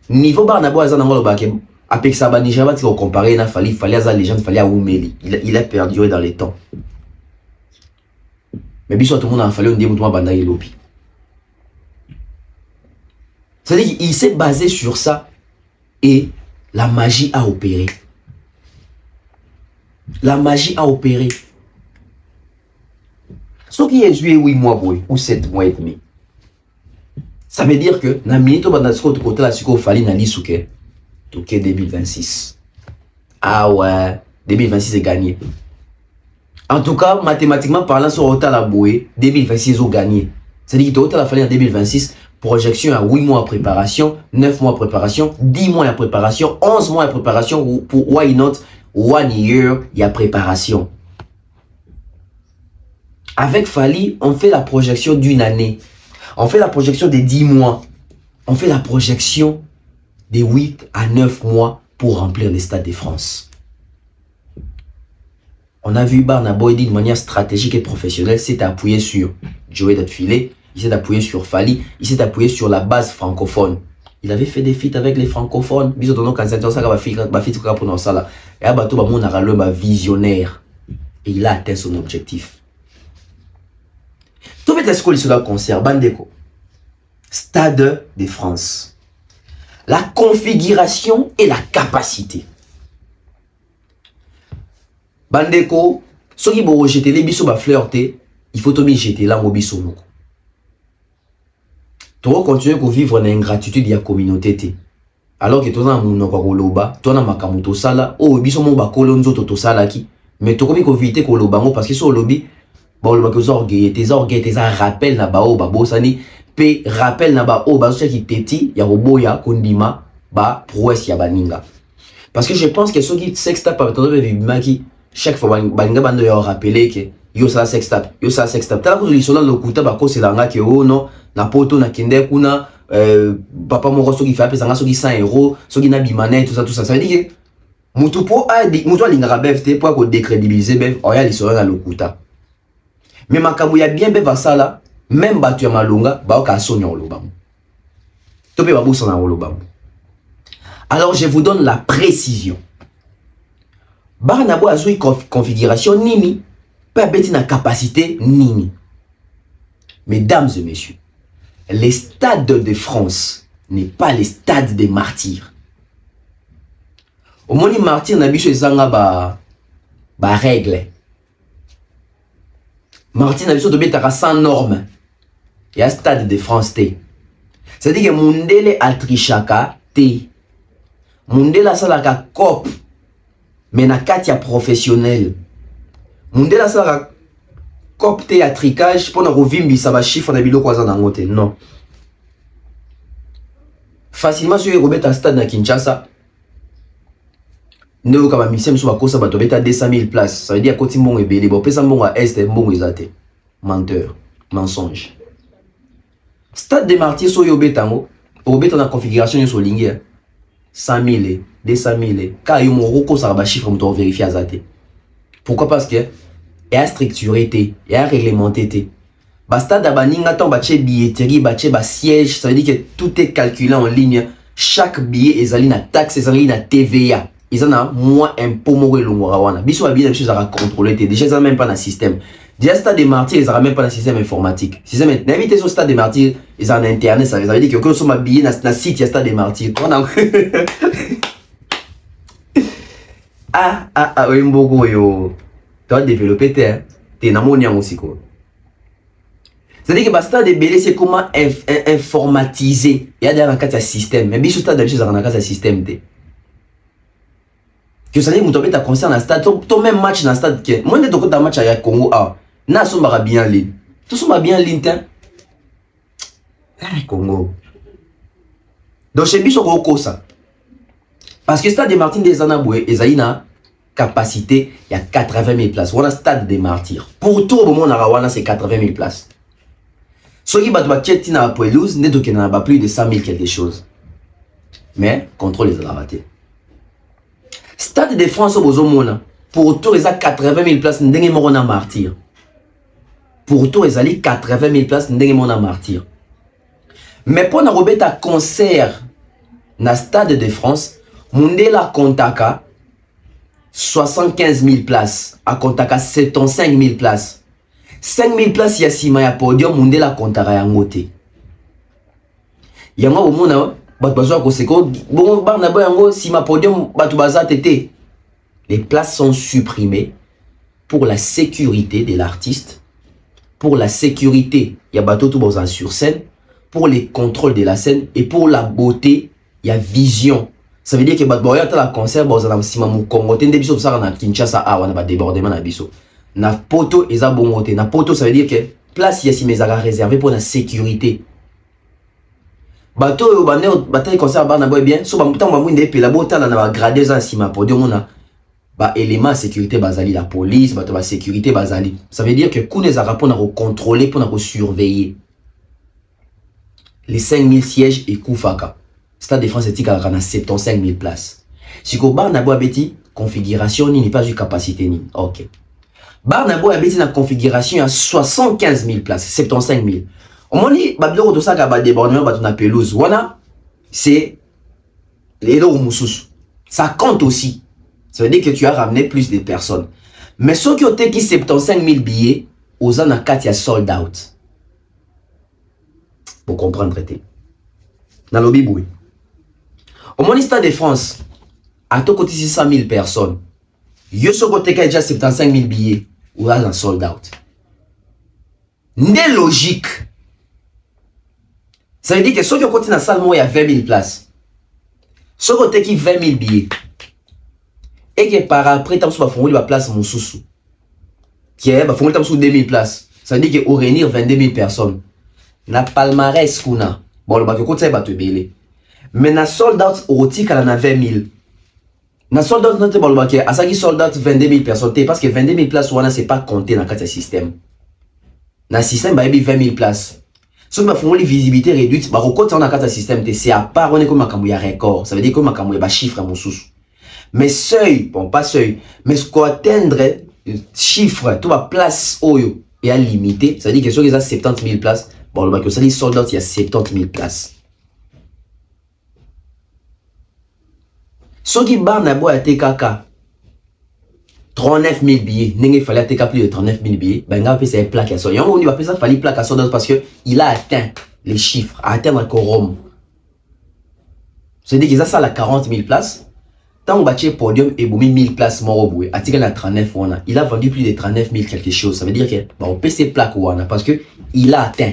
Niveau Barna Boy a dans le avec ça Nigeria tu comparer na Fali à légende Fali à Oumeli. Il a perduré dans les temps. Mais bien sûr tout le monde a fallu on dit moi banda yelopi. C'est-à-dire qu'il s'est basé sur ça et la magie a opéré. La magie a opéré. Ce qui est joué 8 mois boy ou 7 mois et demi. Ça veut dire que na minute bandasko to côté la siko Fali na lisuke toke 2026. Ah ouais, 2026 est gagné. En tout cas, mathématiquement parlant sur Ota la Boué, 2026 ils ont gagné. C'est-à-dire que Ota la Fali en 2026, projection à 8 mois de préparation, 9 mois de préparation, 10 mois de préparation, 11 mois de préparation ou pour why not 1 year il y a préparation. Avec Fali, on fait la projection d'une année. On fait la projection des 10 mois. On fait la projection des 8 à 9 mois pour remplir les Stades de France. On a vu Barna Boy d'une manière stratégique et professionnelle s'est appuyé sur Joey Datfilé, il s'est appuyé sur Fali, il s'est appuyé sur la base francophone. Il avait fait des feats avec les francophones. Visionnaire. Et il a atteint son objectif. Tout est ce sur le concert Bandeko. Stade de France. La configuration et la capacité. Bandeko, ceux qui vont rejeter les bisous va flirter, il faut tomber jeter là au bisou. Tu vas continuer à vivre dans l'ingratitude de la communauté. Alors que tu as un monde tu as un makamuto sala, oh bisou mo ba kolonzo to sala ki, mais tu vas éviter que le bango parce que sur le lobby bon le bakozo orgueil tes rappel na bao ba bosani pe rappel na ba o ba so ki teti ya roboya kondima ba prouesse ya baninga parce que je pense que ceux qui sextape pa tondo bimaki chaque fois baninga bando ya rappeler que yo ça sextape tala ko lisona lokuta ba ko selanga ke o no na poto na kende kuna papa moko soki fait apesa nga soki 100 euros soki na bimane tout ça ça veut dire que mutu po a mutu alingaka bef te po ko décrédibiliser bef oya lisona na lokuta mais makambo ya bien bef asala même batu ya malonga ba ka sonya olobango to pe ba bosa na olobango. Alors je vous donne la précision. Barnabo azui configuration nini pas bêti na capacité nini. Mesdames et messieurs, les stades de France n'est pas les stades des martyrs. Au moins les martyrs na biso ezanga ba règle. Martyr na biso to betaka sans norme. Il y a stade de France T. C'est-à-dire que mundele atrichaka T. Mundele salaka cop. Mais na katia professionnel. Mundele salaka cop T à tricage pour na rovimbi ça va chiffre na biloko za nangote. Non. Facilement sur Robert stade na Kinshasa. Ndeko kama misem so bakosa bato beta 200 000 places. Ça veut dire koti mbongo ebele bo pesa mbongo à est mbongo ezate. Menteur, mensonge. Stade des martyrs so yo betango, o beta na configuration yo so lingi 100 000, 200 000. Ka yo mo roko sa ba chiffre mo to vérifier azate. Pourquoi? Parce que il a structuré té, il a réglementé té. Ba stade baninga ton ba che billetterie, ba che ba siège, ça veut dire que tout est calculé en ligne. Chaque billet ezali na taxe, ezali na TVA. Ils en ont moins impôt moko elongora wana. Biso ba billet biso za contrôler té. Déjà ça même pas na système. Déjà stade des martyrs, ils n'ont même pas un système informatique. Système d'inviter sur stade des martyrs, ils ont un internet, ça veut dire que quand on m'a billet dans le site, il y a stade des martyrs. Oui, mbogo yo. Tu as développé t'es namonian aussi quoi. C'est-à-dire que le stade des bélés, c'est comment informatiser. Il y a derrière un système. Mais biso stade d'habitude, il y a un système. Que ça dit, vous tombez ta concert dans le stade, ton même match dans le stade. Moi, je suis match avec Congo. Na somba bien en ligne. Tout somba bien en ligne, Congo. Donc, chez Biso Roko, ça. Parce que le stade des martyrs des Anaboué, ils ont une capacité, il y a 80 000 places. On a stade des martyrs. Pour tout le monde, on a 80 000 places. Ceux qui battent Tchetina à Pouelouse, n'est donc pas plus de 100 000 quelque chose. Mais, contrôle les raté. Stade de France au Bozomona. Pour tout, ils ont 80 000 places, n'est pas un martyr. Pour tout, ils ont 80 000 places, n'est pas un martyr. Mais pour nous un concert dans le Stade de France, Mundela Kontaka 75 000 places, à Kontaka 75 000 places. 5 000 places, il y a Sima ya podium, Mundela Kontaka ya ngote. Yango omona, batbazo ko seko, bon barna boyango Sima podium batubaza tete. Les places sont supprimées pour la sécurité de l'artiste, pour la sécurité, il y a bateau tout bon sur scène, pour les contrôles de la scène et pour la beauté, il y a vision. Ça veut dire que batboya la concert bon na Sima mu Congo tende biso ça na Kinshasa a wana ba débordement na biso. Na poto eza bongote, na poto ça veut dire que place il y a si mes réservé pour la sécurité. Bateau bane bataille concert ba na boy bien, so ba mutan ba mwinde pe la bota na ba gradé za Sima podium na ba élément sécurité bazali la police, ba sécurité bazali. Ça veut dire que kuneza rapona ko contrôler pour na ko surveiller. Les 5000 sièges et Koufaka. Stade de France est à 75 000 places. Si vous avez une configuration, il n'y a pas de capacité. Ok. Barnabo a une configuration à 75 000 places, 75 000. Au moins, il y a un débordement de la pelouse. Voilà, c'est les lots moussous. Ça compte aussi. Ça veut dire que tu as ramené plus de personnes. Mais ceux qui ont été 75 000 billets, aux en a 4, il y a sold out. Pour comprendre, dans le bibouille. Au moins, Stade de France, à tout côté, 600 000 personnes. Yo so côté qui a déjà 75 000 billets, ou là, dans sold out. N'est logique. Ça veut dire que ceux qui ont côté dans la salle, il y a 20 000 places. Ceux côté qui 20 000 billets. Et que par après, tu as fait la place mon sous. Tiens, bah, faut que 2000 places. Ça veut dire qu'il réunir 22 000 personnes. Na palmarès qu'on a. Bon, le bac de ça va te belé. Mais na sold out au tic, elle en a 20 000. Na sold out, notre bon, le bac, à ça qui sold out 22 000 personnes. Parce que 22 000 places, on a, c'est pas compté dans le système. Dans le système, il y a 20 000 places. Si on a une visibilité réduite, bah, on a un système, c'est à part, on est comme un record. Ça veut dire comme un chiffre à mon sous. Mais seuil, bon, pas seuil, mais ce qu'on atteindre, chiffre, tout va place oyo et à limiter, ça veut dire que sur les 70 000 places, bon, le bac, ça dit sold out, il y a 70 000 places. Ce qui bat n'a à TKK, 39 000 billets, il fallait TK plus de 39 000 billets, ben, on va appeler ça une plaque à sold out. On va appeler ça fallait plaque à sold out parce qu'il a atteint les chiffres, a atteint un quorum. C'est-à-dire qu'il a ça à 40 000 places. Tant on battait podium et boumi 1000 places moroboué, article à 39 wana, il a vendu plus de 39 000 quelque chose. Ça veut dire que bah, on peut ces plaques wana parce que il a atteint.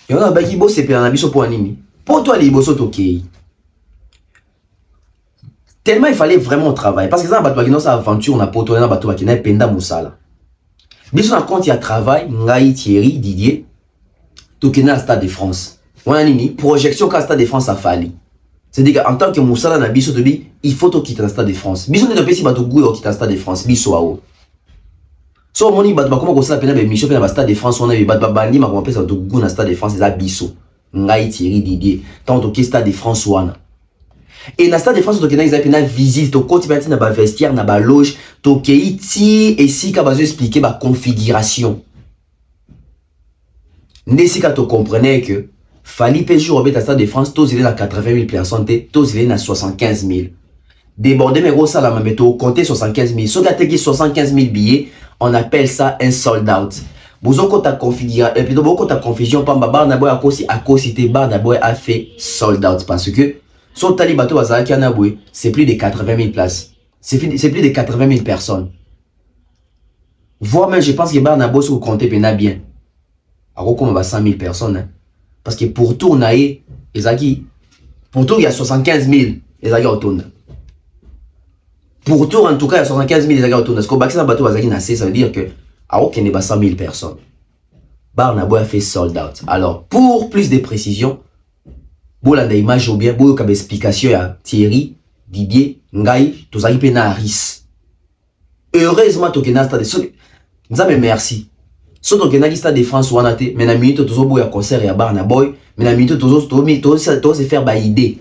Et on a bakibo c'est pour un abisso pour animi. Pour toi les bossos ok. Tellement il fallait vraiment travailler parce que ça battu qui dans sa aventure on a poté na battu qui na penda musala. Biso na compte il y a travail ngai Thierry Didier tokena Stade de France. On a une projection qu'à Stade de France a fallu. C'est-à-dire qu'en tant que Moussala na biso de bi, il faut quitter le Stade de France. Biso ne peut pas quitter le Stade de France. Biso a haut. So moni bat comment ko sala pena be mission pena ba Stade de France on a be bat bandi ma ko pesa to gu na Stade de France za biso. Ngai Thierry Didier. Tant que Stade de France wana. Et na Stade de France to kena ils pena visite to côté na ba vestiaire na ba loge to keiti et si ka ba expliquer ba configuration. Nesika to comprenez que Fali Péjou Robert à Stade de France, tous il est à 80 000 personnes, tous il est à 75 000. Débordé, mais gros, ça la même compter 75 000. Ceux qui ont 75 000 billets, on appelle ça un sold out. Vous avez ta configuration, et puis beaucoup ta confusion, pas ma n'a pas à cause cité bar d'abord a fait sold out parce que son talibato à qui en a c'est plus de 80 000 places. C'est plus de 80 000 personnes. Voire même, je pense que bar n'a pas vous compter bien. Alors, comme on va 100 000 personnes, hein. Parce que pour tout, on a eu, pour tout, il y a 75 000, les agues autour. Pour tout, en tout cas, il y a 75 000, les agues autour. Parce qu'au bac, ça veut dire que, à aucun n'est pas 100 000 personnes. Barnabo a fait sold out. Alors, pour plus de précision, vous avez image ou bien, vous avez explication à Thierry, Didier, Ngai, tous les gens Aris. Heureusement, tu as stade. Nous avons merci. Surtout que dans le Stade de France, on a été, mais dans la minute, tout le monde concert et à Barnaboy, mais dans la minute, tout le monde se faire des idées.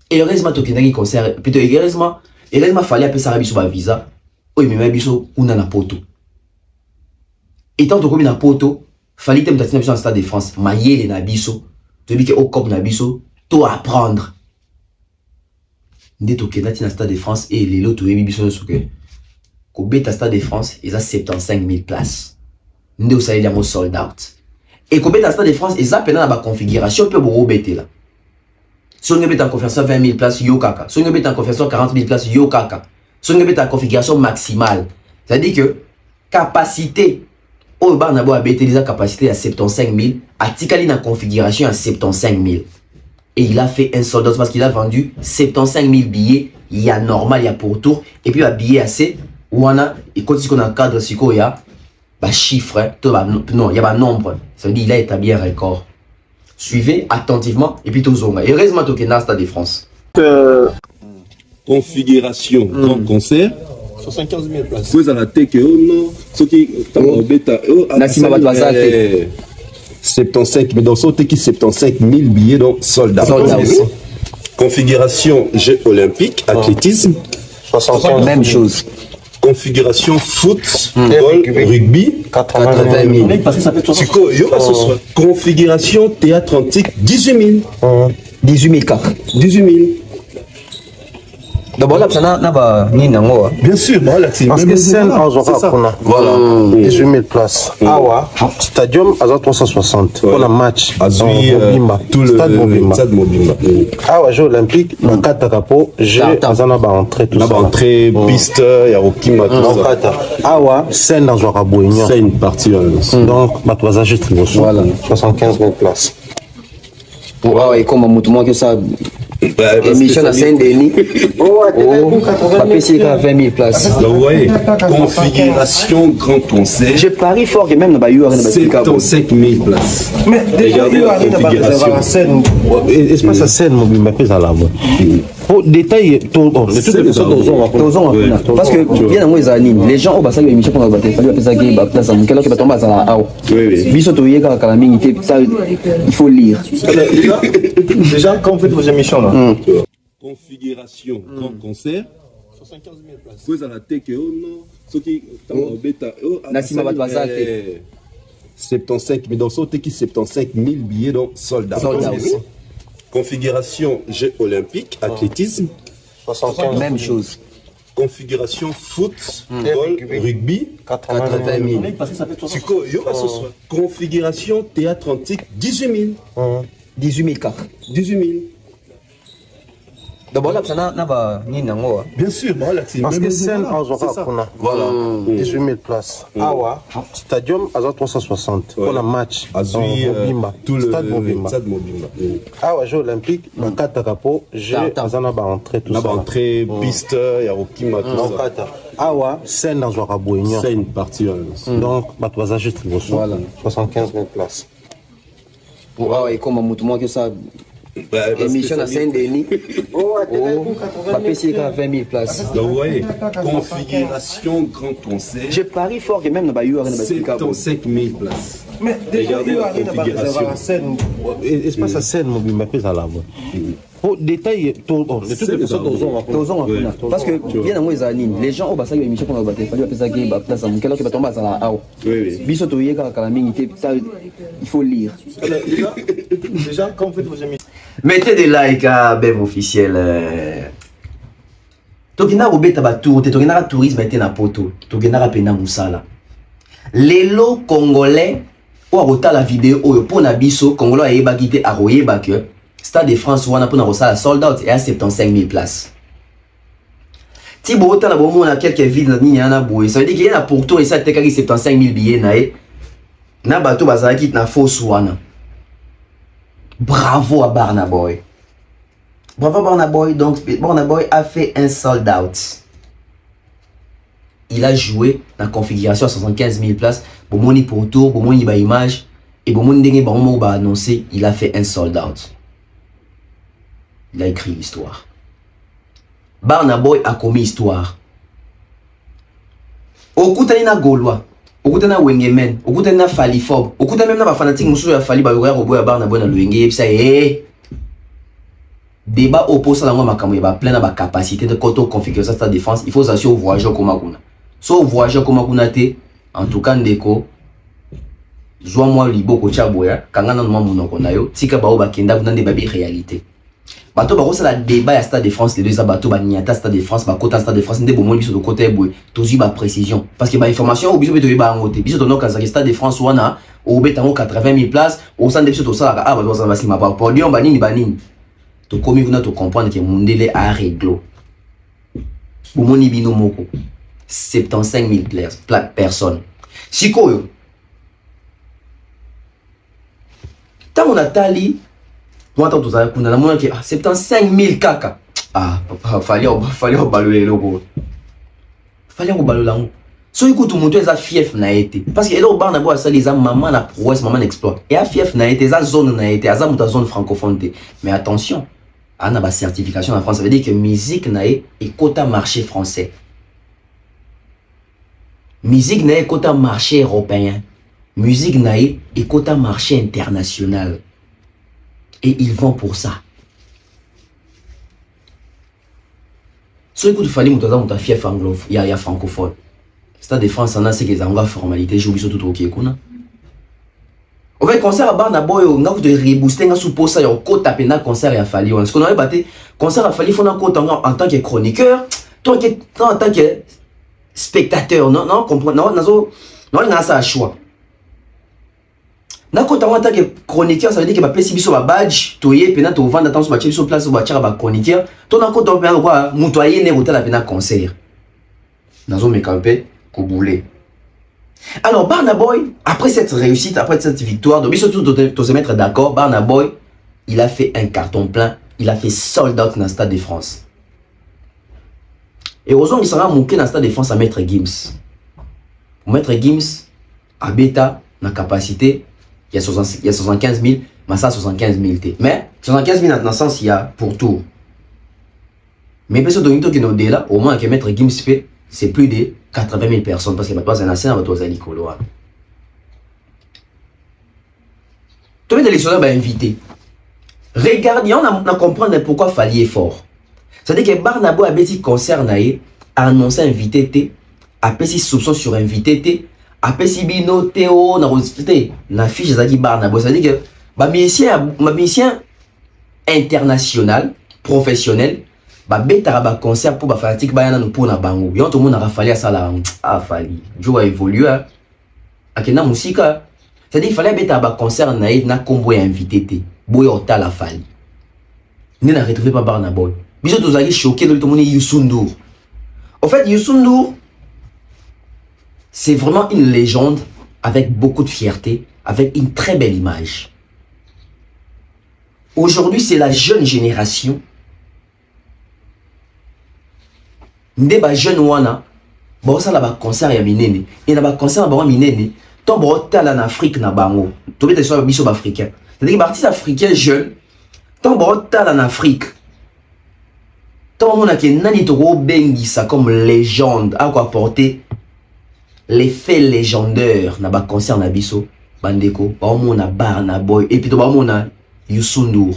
Et heureusement, tout le monde concert, puis heureusement, il fallait appeler ça sur un visa, oui, mais même biso, on a un poteau. Et tant que on a un poteau, il fallait que tu aies un Stade de France, mailler les nabiso, tu dis que au cop nabiso, tout apprendre. Dès que tu as un Stade de France et les lots, tu as biso, au Stade de France, il y a 75 000 places. Nous avons sold out. Et au Stade de France, il y a une configuration pour vous bêter là. Si on a en configuration 20 000 places, yo kaka. Si on a en configuration 40 000 places, yo kaka. Si on a en configuration maximale, c'est-à-dire que capacité, au bar n'a pas bêter la capacité à 75 000, à Tikali dans configuration à 75 000. Et il a fait un sold out parce qu'il a vendu 75 000 billets. Il y a normal, il y a pour tour. Et puis il y a billet assez. Ou on a, et quand on a un cadre, il y a un chiffre, non, il y a un nombre. Ça veut dire qu'il a établi un record. Suivez attentivement et puis tout le monde. Et heureusement, tu as Stade de France. Configuration grand concert. 75 000 places. Vous avez que non, ce qui est bêta. 75, mais dans ce qui 75 000 billets, donc soldats. Configuration Jeux olympiques, athlétisme. 75 même chose. Configuration foot, rugby, 80 000. Configuration théâtre antique, 18 000. 18 000 cas. 18 000. D'abord là, ça n'a pas ni nango. Bien sûr, parce que scène en Zora, voilà, 18 000 places. Awa, stadium à 360. On a match à Mobimba. Tout le stade Mobimba. Awa, Jeux olympiques, dans 4 capos, j'ai Azana entrée tout ça. Entrée, piste, il y a Okima, tout ça. Awa, scène dans Zora Boignan. C'est une partie. Donc, Matoisa juste voilà. 75 000 places. Wow, et comme un mouvement que ça. Émission à Saint-Denis. Papier, c'est 20 000 places. Donc, vous voyez, configuration grand concert. Je parie fort que même dans Bayou, 75 000 places. Mais déjà, il y a une configuration. Espace à scène, mon bimapé à la voix. Pour détailler, parce que bien dans les animes, les gens au bassin de l'émission qu'on a battu, il fallait appeler ça qui est place à mon calendrier qui va tomber à la haut. Il faut lire. Déjà, quand vous faites vos émissions là. Configuration grand concert. 75 000 places. Vous avez la tête que ce qui Nassima Batwazate. 75 000 dans ce qui 75 000 billets dans soldats. Configuration jeux olympiques, athlétisme. 75 même chose. Configuration foot, football, rugby, 80 000. Configuration théâtre antique, 18 000. 18 000 cas. 18 000. D'abord, là, ça n'a pas ni nango. Bien sûr, parce que scène en Zora, voilà. 18 000 places. Awa, stadium à 360. On a match. Mobimba. Tout le stade Mobimba. Awa, jeu olympique, la Katakapo, jeu Azanaba entrée, tout ça. Entrée, piste, il y a Okima, tout ça. Awa, scène dans Zora Boignan. C'est une partie. Donc, Batouaza juste 75 000 places. Pour et comme un que ça. Émission à Saint-Denis. Papier, c'est 20 000 places. Donc, vous voyez, configuration grand concert. Je parie fort que même dans Bayou, 75 000 places. Mais déjà, il y a une configuration. Espace à scène, mon bimapé à la voix. Pour détailler, parce que bien dans les animes, les gens au bassin de l'émission qu'on a battu, il fallait appeler ça qui est place à mon calendrier qui va tomber à la haut. Il faut lire. Déjà, quand vous faites vos émissions. Mettez des likes à Bev officiel. Tokina robeta ba tour, tokina tourisme était na poto, tokina pena musala. Lelo congolais pour rota la vidéo oyo pour na biso congolais ayeba kité aroyeba que Stade de France wana pour na rosala sold out et à 75 000 places. Ti bota na bomo na quelques vides ni yana boye, ça veut dire qu'il y a pourtant et ça tekaki 75 000 billets nae. Na bato bazaki na fausse wana. Bravo à Barna Boy. Bravo à Barna Boy. Donc, Barna Boy a fait un sold out. Il a joué dans la configuration à 75 000 places. Bomoni pour tour, bomoni ba image. Et bomoni dengue baromo ba annoncé. Il a fait un sold out. Il a écrit l'histoire. Barna Boy a commis histoire. Okutani na Gaulois. Okutana Wengemen, okutana Falifob, okutana même na fanatique mususu ya Fali ba yoya roboya Barna Boy na Luenge pisa débat opposé à la makambo ya ba plein na ba capacité de koto configuration sa défense, il faut s'assurer au voyageur comme kuna. So voyageur comme kuna te, en tout cas ndeko zwa moi liboko chaboya kangana no monoko na yo, tika ba obakenda kuna nde babi réalité. Bato ba la débat à Stade de France les deux bateaux ba niata Stade de France ba kota Stade de France ndé bomoni biso de côté boy tozi ba précision parce que ba information biso beto ba ngote biso tono kanza Stade de France wana o betango 80 000 places au centre de biso to sala ba ba za ma ba podium ba nini to komi kuna to comprendre que mundele a réglo bomoni bino moko 75 000 personnes sikoyo tango natali moi, tant que tu as 75 000 kaka. Ah, fallait baloler le gros. Fallait baloler. So écoute, mon Dieu, ça fief n'a été. Parce que là, au bar, on a les maman la prouesse, maman exploit. Et à fief n'a été, ça zone n'a été, ça zone francophone. Mais attention, on a la certification en France. Ça veut dire que musique n'a été et quota marché français. Musique n'a été quota marché européen. Musique n'a été et quota marché international. Et ils vont pour ça. So écoute, il fallait que tu fief anglophone, il y a francophone. Stade de France, on a ce qu'ils ont formalité, j'ai oublié tout ok. Au fait, concert à Barna Boy, on a de rebooster, on a supposé ça, on a côte à peine concert à Fali. Parce qu'on avait battu, concert à Fali, il faut en côte en tant que chroniqueur, toi en tant que spectateur, non, comprendre, non, on a ça à choix. Quand on tant que chroniqueur, ça veut dire que ma PC biso ba badge, toye pena to vendre dans ce sur place ou ba tira ba chroniqueur. Ton encore on peut quoi mutoyer ne hôtel pena concert. Nazo me camper ko boulé. Alors Barna Boy, après cette réussite, après cette victoire, donc biso tout se mettre d'accord, Barna Boy, il a fait un carton plein, il a fait sold out dans le Stade de France. Et aux hommes, il sera manqué dans le Stade de France à Maître Gims. Maître Gims, à Beta, dans la capacité, il y a 75 000, mais ça 75 000. Mais 75 000 dans le sens, il y a pour tout. Mais parce que nous là, au moins que Maître Gims fait, c'est plus de 80 000 personnes. Parce qu'il n'y a pas un ancien à votre Alicolo. Tous les électionneurs sont invités. Regardez, on a compris pourquoi il fallait fort. C'est-à-dire que Barnabo a petit concert a annoncé invité, a petit soupçon sur invité, a petit bino Théo, na fiche de Barnabo. C'est-à-dire que ma mission international, professionnel, ba concert pour fanatique ba yana no pour na bango. Yo tout le monde a fallu à ça là, a fallu. Jo a évolué a kena musika. C'est-à-dire il fallait beta ba concert na combo invité té. Boyo ta la fallu. Ni na retrouvé pas Barnabo. Biso tous allés choqués de tout le monde Youssou N'Dour. En fait, Youssou N'Dour, c'est vraiment une légende avec beaucoup de fierté, avec une très belle image. Aujourd'hui, c'est la jeune génération. Ndeba jeune wana, bon ça là bas concert ya minene, et na bas concert ba minene, ton brota là en Afrique na bango. Tu veux te soit biso africain. C'est-à-dire que artiste africain jeune, ton brota là en Afrique. Tant on a que nani toko bengisa comme légende à quoi porter l'effet légendaire na ba concert na biso bandeko ba on a Barna Boy et puis to ba on a Youssou N'Dour.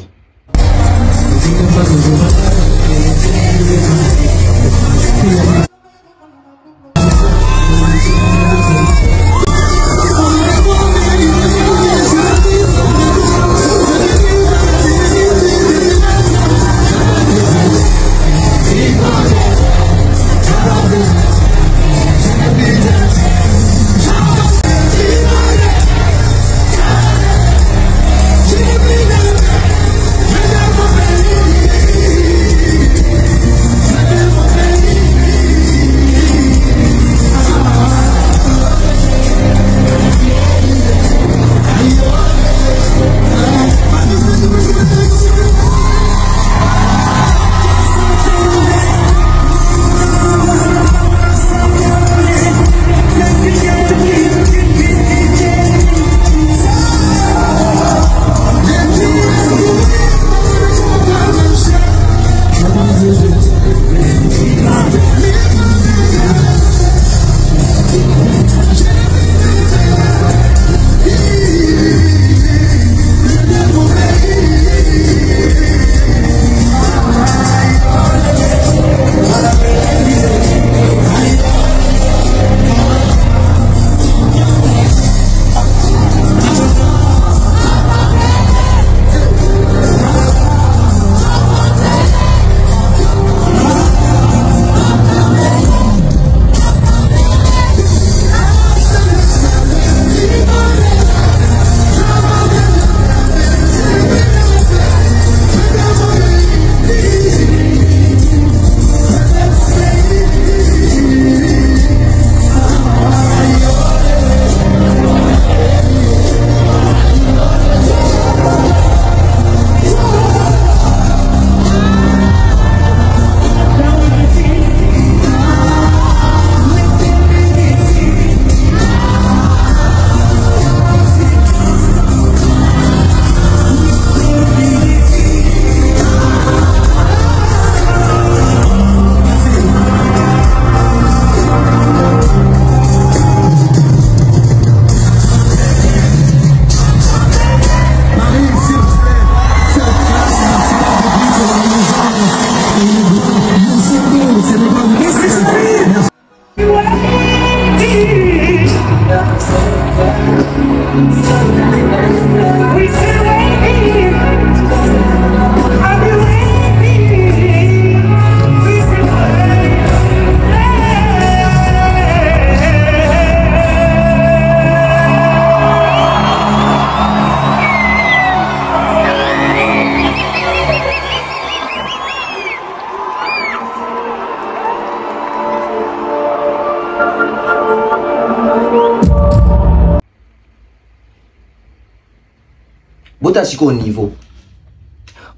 Bota siko au niveau.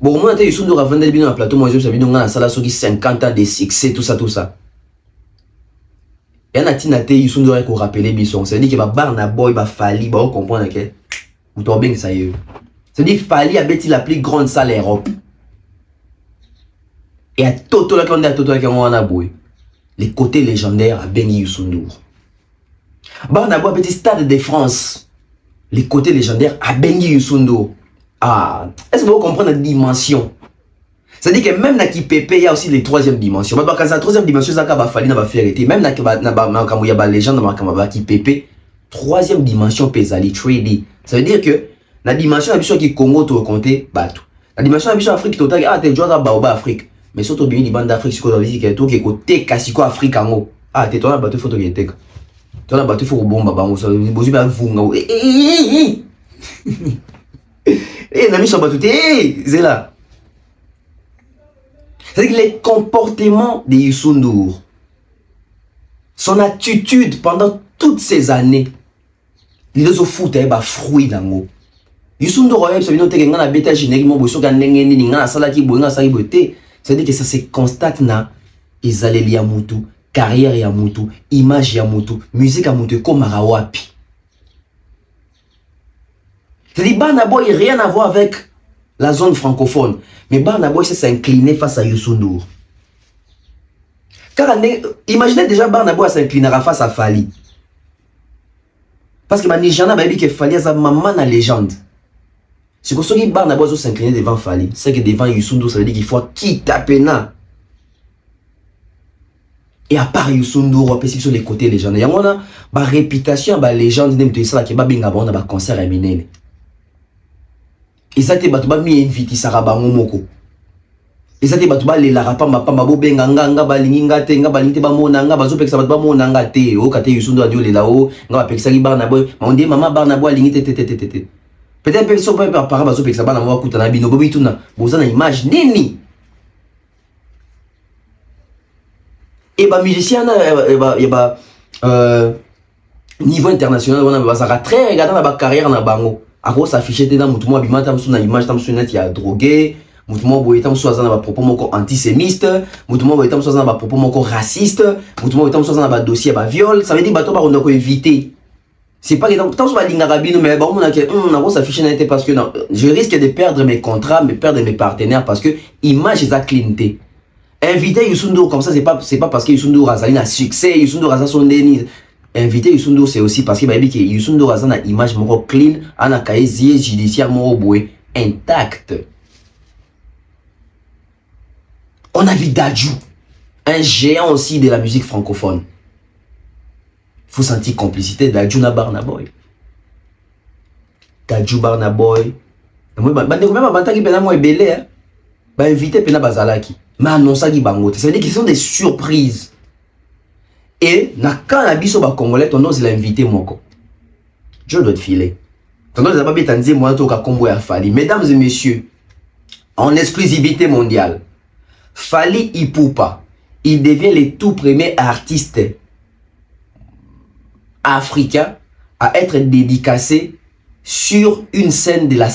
Bon, moi, ils sont de ravender bien dans le plateau, moi, je suis dans la salle, 50 ans de succès, tout ça, tout ça. Et en Atinate, ils sont de rappeler Bisson. C'est-à-dire que Barna Boy, Fali, on comprend que vous tombez bien ça y est. C'est-à-dire que Fali a bâti la plus grande salle Europe. Et à Toto, là, quand on est à Toto, là, on a boy. Les côtés légendaires à Bengi Youssoundour. Barna Boy a bâti Stade de France. Les côtés légendaires à Bengi Youssoundour. Ah, est-ce que vous comprenez la dimension? C'est-à-dire que même dans qui Pepe, il y a aussi les troisième dimensions. Quand la troisième dimension, ça va falloir n'a faire été. Même dans il y a des légendes dans qui Pepe, troisième dimension pesali 3D. Ça veut dire que la dimension d'habitude qui Congo te compter bateau. La dimension d'habitude Afrique total, ah t'es joueur à Afrique. Mais surtout bien les bandes d'Afrique, c'est quoi qui est tout qui est côté Cassico Afrique en haut. Ah t'es toi là bateau photo qui est toi là bateau faut bomba bango ça vous bien vous eh nami so bateau c'est là. C'est les comportements de Youssoundour, son attitude pendant toutes ces années, les deux foot est fruit dans l'eau. Youssoundour c'est-à-dire que ça se constate na Izaleli ya mutu, carrière ya mutu, image ya mutu, musique ya mutu comme Marawapi. C'est-à-dire Barna Boy rien à voir avec la zone francophone. Mais Barna Boy s'est incliné face à Youssoundour. Car imaginez déjà Barna Boy s'inclinera face à Fali. Parce que Nijana m'a dit que Fali a sa maman la légende. C'est pour ça que Barna Boy s'incliner devant Fali. C'est que devant Youssoundour, ça veut dire qu'il faut quitter à peine. Et à part Youssoundour, on peut sur les côtés légendaires. Il y a une réputation, une légende, qui est un concert éminent. Et ça te battu mi invité saraba ngomoko. Et ça te battu ba le la rapa mapamba bo benga nga balinga te nga balinte ba mona nga bazo peksa battu ba mona nga te o kate Youssoundour adio le lao nga peksa li Barna Boy ma on dit maman Barna Boy lingi te. Peut-être que so pas par bazo peksa ba na mo kuta na bino bobi tuna boza na image nini. Et ba musicien ba niveau international on a ça très regardant la carrière na bango. À cause s'afficher dans mon tournoi bimata sur une image tam sur net il y a drogué mon tournoi boy tam sur dans propos moko antisémiste mon tournoi boy tam sur dans propos moko raciste mon tournoi boy tam sur dans dossier ba viol ça veut dire bato ba on doit éviter c'est pas que tam sur linga rabino mais bon on a que na cause s'afficher net parce que non, je risque de perdre mes contrats mais perdre mes partenaires parce que image est à clinté inviter Youssoundour comme ça c'est pas parce que Youssoundour a un succès Youssoundour a son déni. Inviter Youssoundour c'est aussi parce qu'il m'a dit que Youssoundour a une image clean, a un casier judiciaire intact. On a vu Dadju, un géant aussi de la musique francophone. Faut sentir complicité Dadju na Barna Boy. Dadju Barna Boy. Moi invité pena bazalaki. Mais annonça qui bangote. C'est-à-dire qu'ils sont des surprises. Et quand la biso ba congolais ton ose l'inviter moko. Je dois te filer. Ton ose pas bien dire moi to ka combo ya Fali. Mesdames et messieurs, en exclusivité mondiale, Fali Ipupa, il devient le tout premier artiste africain à être dédicacé sur une scène de la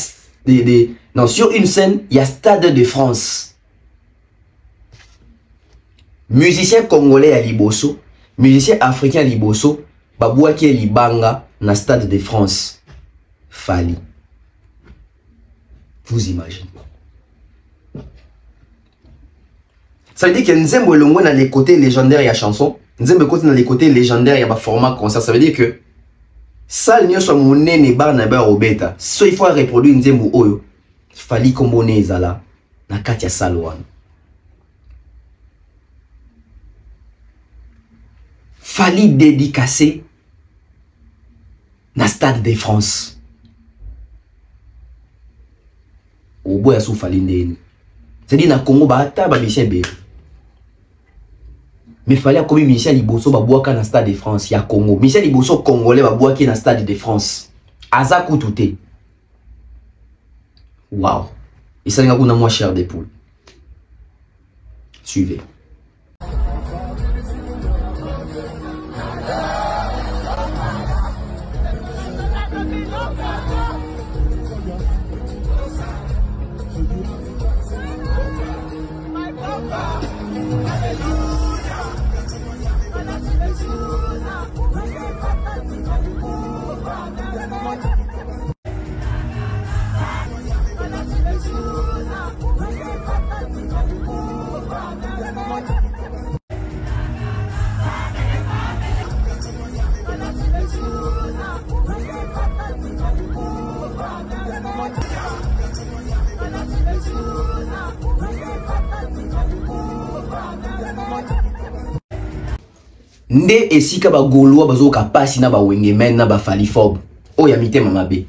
non, sur une scène, il y a Stade de France. Musicien congolais à Liboso, musicien africain à Liboso, Babouaki et Libanga, na Stade de France. Fali. Vous imaginez. Ça veut dire que Nzembo Elongo dans les côtés légendaires, il y a chanson. Nzembo côté dans les côtés légendaires, il y a format concert. Ça veut dire que ça, il y a son monnaie ne barna ba obeta. So il faut reproduire Nzembo Oyo. Fali kombone ezala na kati ya salwan. Fali dédicacé na Stade de France. Au bout ya sou Fali ndeni. C'est-à-dire na Congo ba ata ba musicien be. Mais Fali a commis musicien liboso ba boaka na Stade de France ya Congo. Musicien liboso congolais ba boaki na Stade de France. Aza kututé. Waouh. Et ça n'a pas moins cher des poules. Suivez. Nde esika ba Gaulois bazoka pasi na ba wengemen na ba falifob oya mitema mabe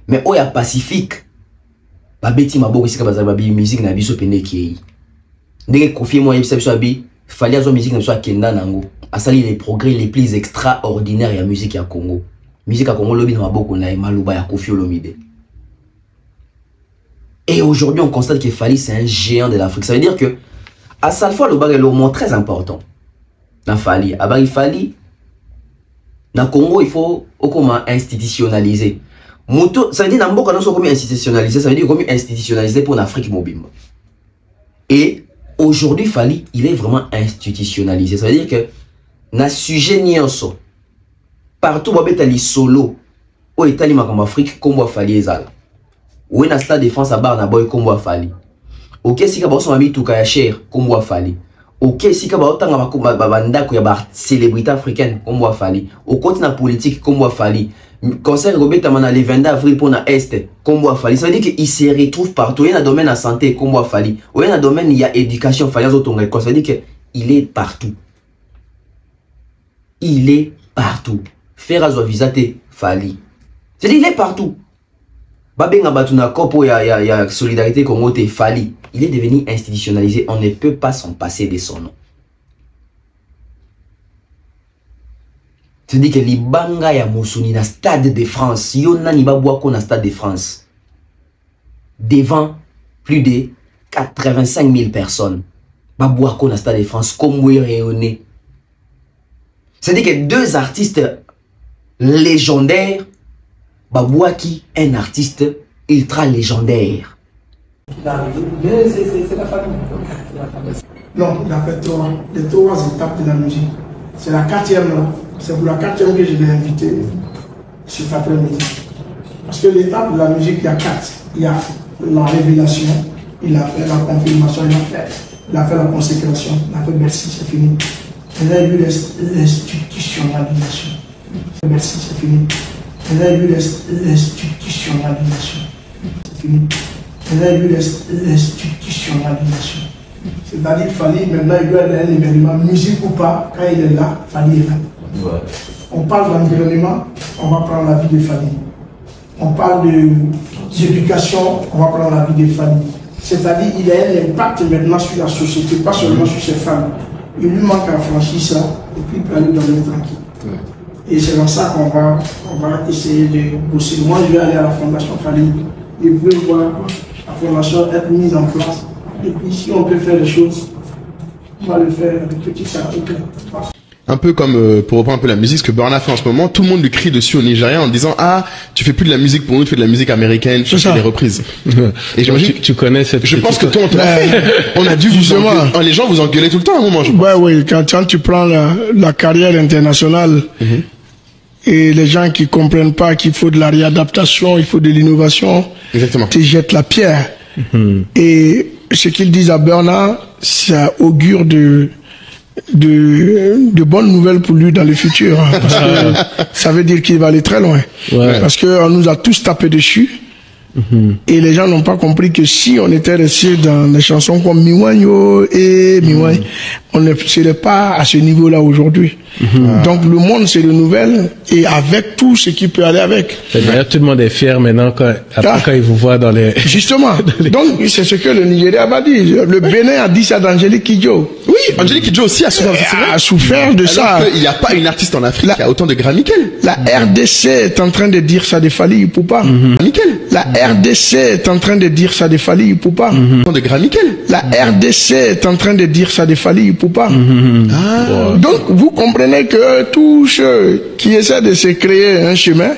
mais oya pacifique ba beti maboko esika bazali ba bi musique na biso pene ki ndenge confier moi yebisa biso abi fali azo musique na biso akenda nango asali les progrès les plus extraordinaires ya musique ya Congo. Musique ya Congo lobi na maboko na maluba ya Koffi Olomide. Et aujourd'hui on constate que Fally c'est un géant de l'Afrique. Ça veut dire que à chaque fois le bagage est le mot très important. Na Fally, abari Fally na Congo il faut comment institutionnaliser. Moto, ça veut dire n'ambo quand on comme institutionnaliser, ça veut dire comme institutionnaliser pour l'Afrique mobile. Et aujourd'hui Fally, il est vraiment institutionnalisé. Ça veut dire que na sujet nyonso partout babeta li solo o etali makamba Afrique kombo Fally ezala. Ou na stade défense à Barna Boy kombo Fally. OK sika ba so mami tuka ya cher kombo Fally. OK sika ba otanga ba ndako ya ba célébrité africaine kombo Fally. Au côté na politique kombo Fally. Concert Robert Mana le 22 avril pour na Est kombo Fally. Ça veut dire qu'il se retrouve partout. Il y a un domaine à santé kombo Fally. Ou il y a un domaine il y a éducation Fally azotonga. Ça veut dire que il est partout. Il est partout. Faire à visate Fally. C'est-à-dire il est partout. Babenga batuna kopo ya solidarité Congo te Fally. Il est devenu institutionnalisé. On ne peut pas s'en passer de son nom. C'est-à-dire que Libanga ya Mosuni na Stade de France. Yona ni babouako na Stade de France. Devant plus de 85 000 personnes. Babouako na Stade de France. Comme oui rayonné. C'est-à-dire que deux artistes légendaires. Babouaki, un artiste ultra légendaire. C'est la famille. Non, il a fait les trois étapes de la musique. C'est la quatrième là. C'est pour la quatrième que je l'ai invité cet après-midi. Parce que l'étape de la musique, il y a quatre. Il y a la révélation, il a fait la confirmation, il a fait la consécration, il a fait merci, c'est fini. Il a eu l'institutionnalisation. Merci, c'est fini. Il a eu l'institutionnalisation. C'est fini. Il a eu l'institutionnalisation. C'est-à-dire qu'il fallait maintenant il y a un événement, musique ou pas, quand il est là, Fally est là. Ouais. On parle d'environnement, on va prendre la vie de Fally. On parle d'éducation, on va prendre la vie de Fally. C'est-à-dire qu'il a un impact maintenant sur la société, pas seulement sur ses femmes. Il lui manque à franchir ça et puis il peut aller dormir tranquille. Ouais. Et c'est dans ça qu'on va essayer de bosser. Moi, je vais aller à la Fondation Fally et vous pouvez voir la Fondation être mise en place. Et puis, si on peut faire des choses, on va le faire avec petit chapitre. Un peu comme, pour reprendre un peu la musique, ce que Burna fait en ce moment, tout le monde lui crie dessus au Nigeria en disant « Ah, tu fais plus de la musique pour nous, tu fais de la musique américaine, tu fais des reprises. » Et j'imagine tu connais cette... Je pense que toi, on te l'a fait. On a dû vous engueuler. Les gens vous engueulaient tout le temps à un moment, je pense. Oui, quand tu prends la carrière internationale, et les gens qui comprennent pas qu'il faut de la réadaptation, il faut de l'innovation, tu jettes la pierre. Et ce qu'ils disent à Burna, ça augure de bonnes nouvelles pour lui dans le futur. Parce que ça veut dire qu'il va aller très loin. Ouais. Parce qu'on nous a tous tapé dessus. Et les gens n'ont pas compris que si on était resté dans des chansons comme Miwanyo et Miwany, on ne serait pas à ce niveau-là aujourd'hui. Donc le monde se renouvelle et avec tout ce qui peut aller avec. D'ailleurs, tout le monde est fier maintenant quand il vous voit dans les... Justement. Donc c'est ce que le Nigeria va dire. Le Bénin a dit ça d'Angélique Kidjo. Oui, Angélique Kidjo aussi a souffert de ça. Alors qu'il n'y a pas une artiste en Afrique qui a autant de Grammy qu'elle. La RDC est en train de dire ça de Fally Ipupa. La RDC est en train de dire ça de Fally Ipupa. De Grammy qu'elle. La RDC est en train de dire ça de Fally Ipupa. Donc vous comprenez que tous ceux qui essaient de se créer un chemin,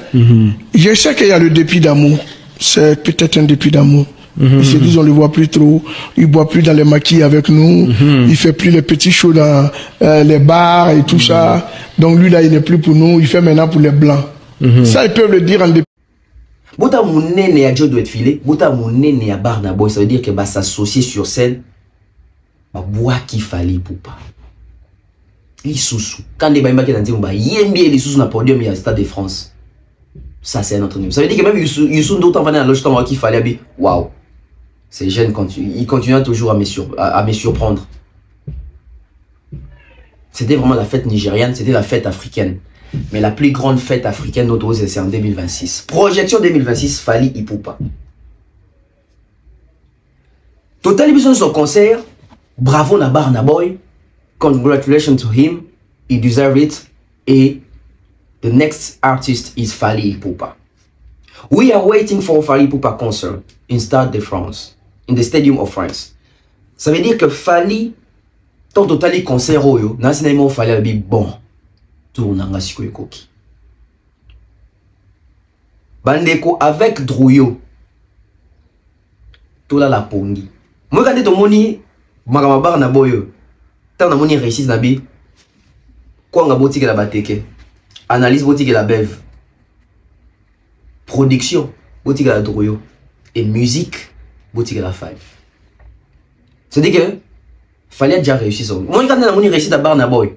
je sais qu'il y a le dépit d'amour. C'est peut-être un dépit d'amour. Ils se disent, on le voit plus trop. Il boit plus dans les maquis avec nous. Il fait plus les petits shows dans les bars et tout ça. Donc lui là, il n'est plus pour nous. Il fait maintenant pour les blancs. Ça, ils peuvent le dire en dépit. Bota Mounene et Joe doit être filé. Bota Mounene et Barna Boy, ça veut dire que va s'associer sur scène. Bah bois qu'il fallait pour pas. Les sous-sous. Quand les bains qui ont dit, yembi les sous-sous na podium, il y a le Stade de France. Ça, c'est un autre niveau. Ça veut dire que même Youssou d'autres venus à l'âge temps qu'il fallait. Waouh. Ces jeunes, ils continuent toujours à me surprendre. C'était vraiment la fête nigériane, c'était la fête africaine. Mais la plus grande fête africaine d'autres, c'est en 2026. Projection 2026, Fally Ipupa. Total émission de son concert. Bravo na Barna Boy. Congratulations to him. He deserves it. Et the next artist is Fally Ipupa. We are waiting for Fally Ipupa concert in Stade de France. In the Stadium of France. Ça veut dire que Fally, tant total concert, n'a pas Fally bon. Bandeko avec Drouyo. Tout là la pongi. Moi quand tu moni magamabar na boyo. Tant na moni réussite na bi. Quoi nga boti que la bateke. Analyse boti que la bev. Production boti que la Drouyo et musique boti que la Fally. C'est-à-dire que fallait déjà réussir ça. Moi quand na moni réussite à Barna Boy.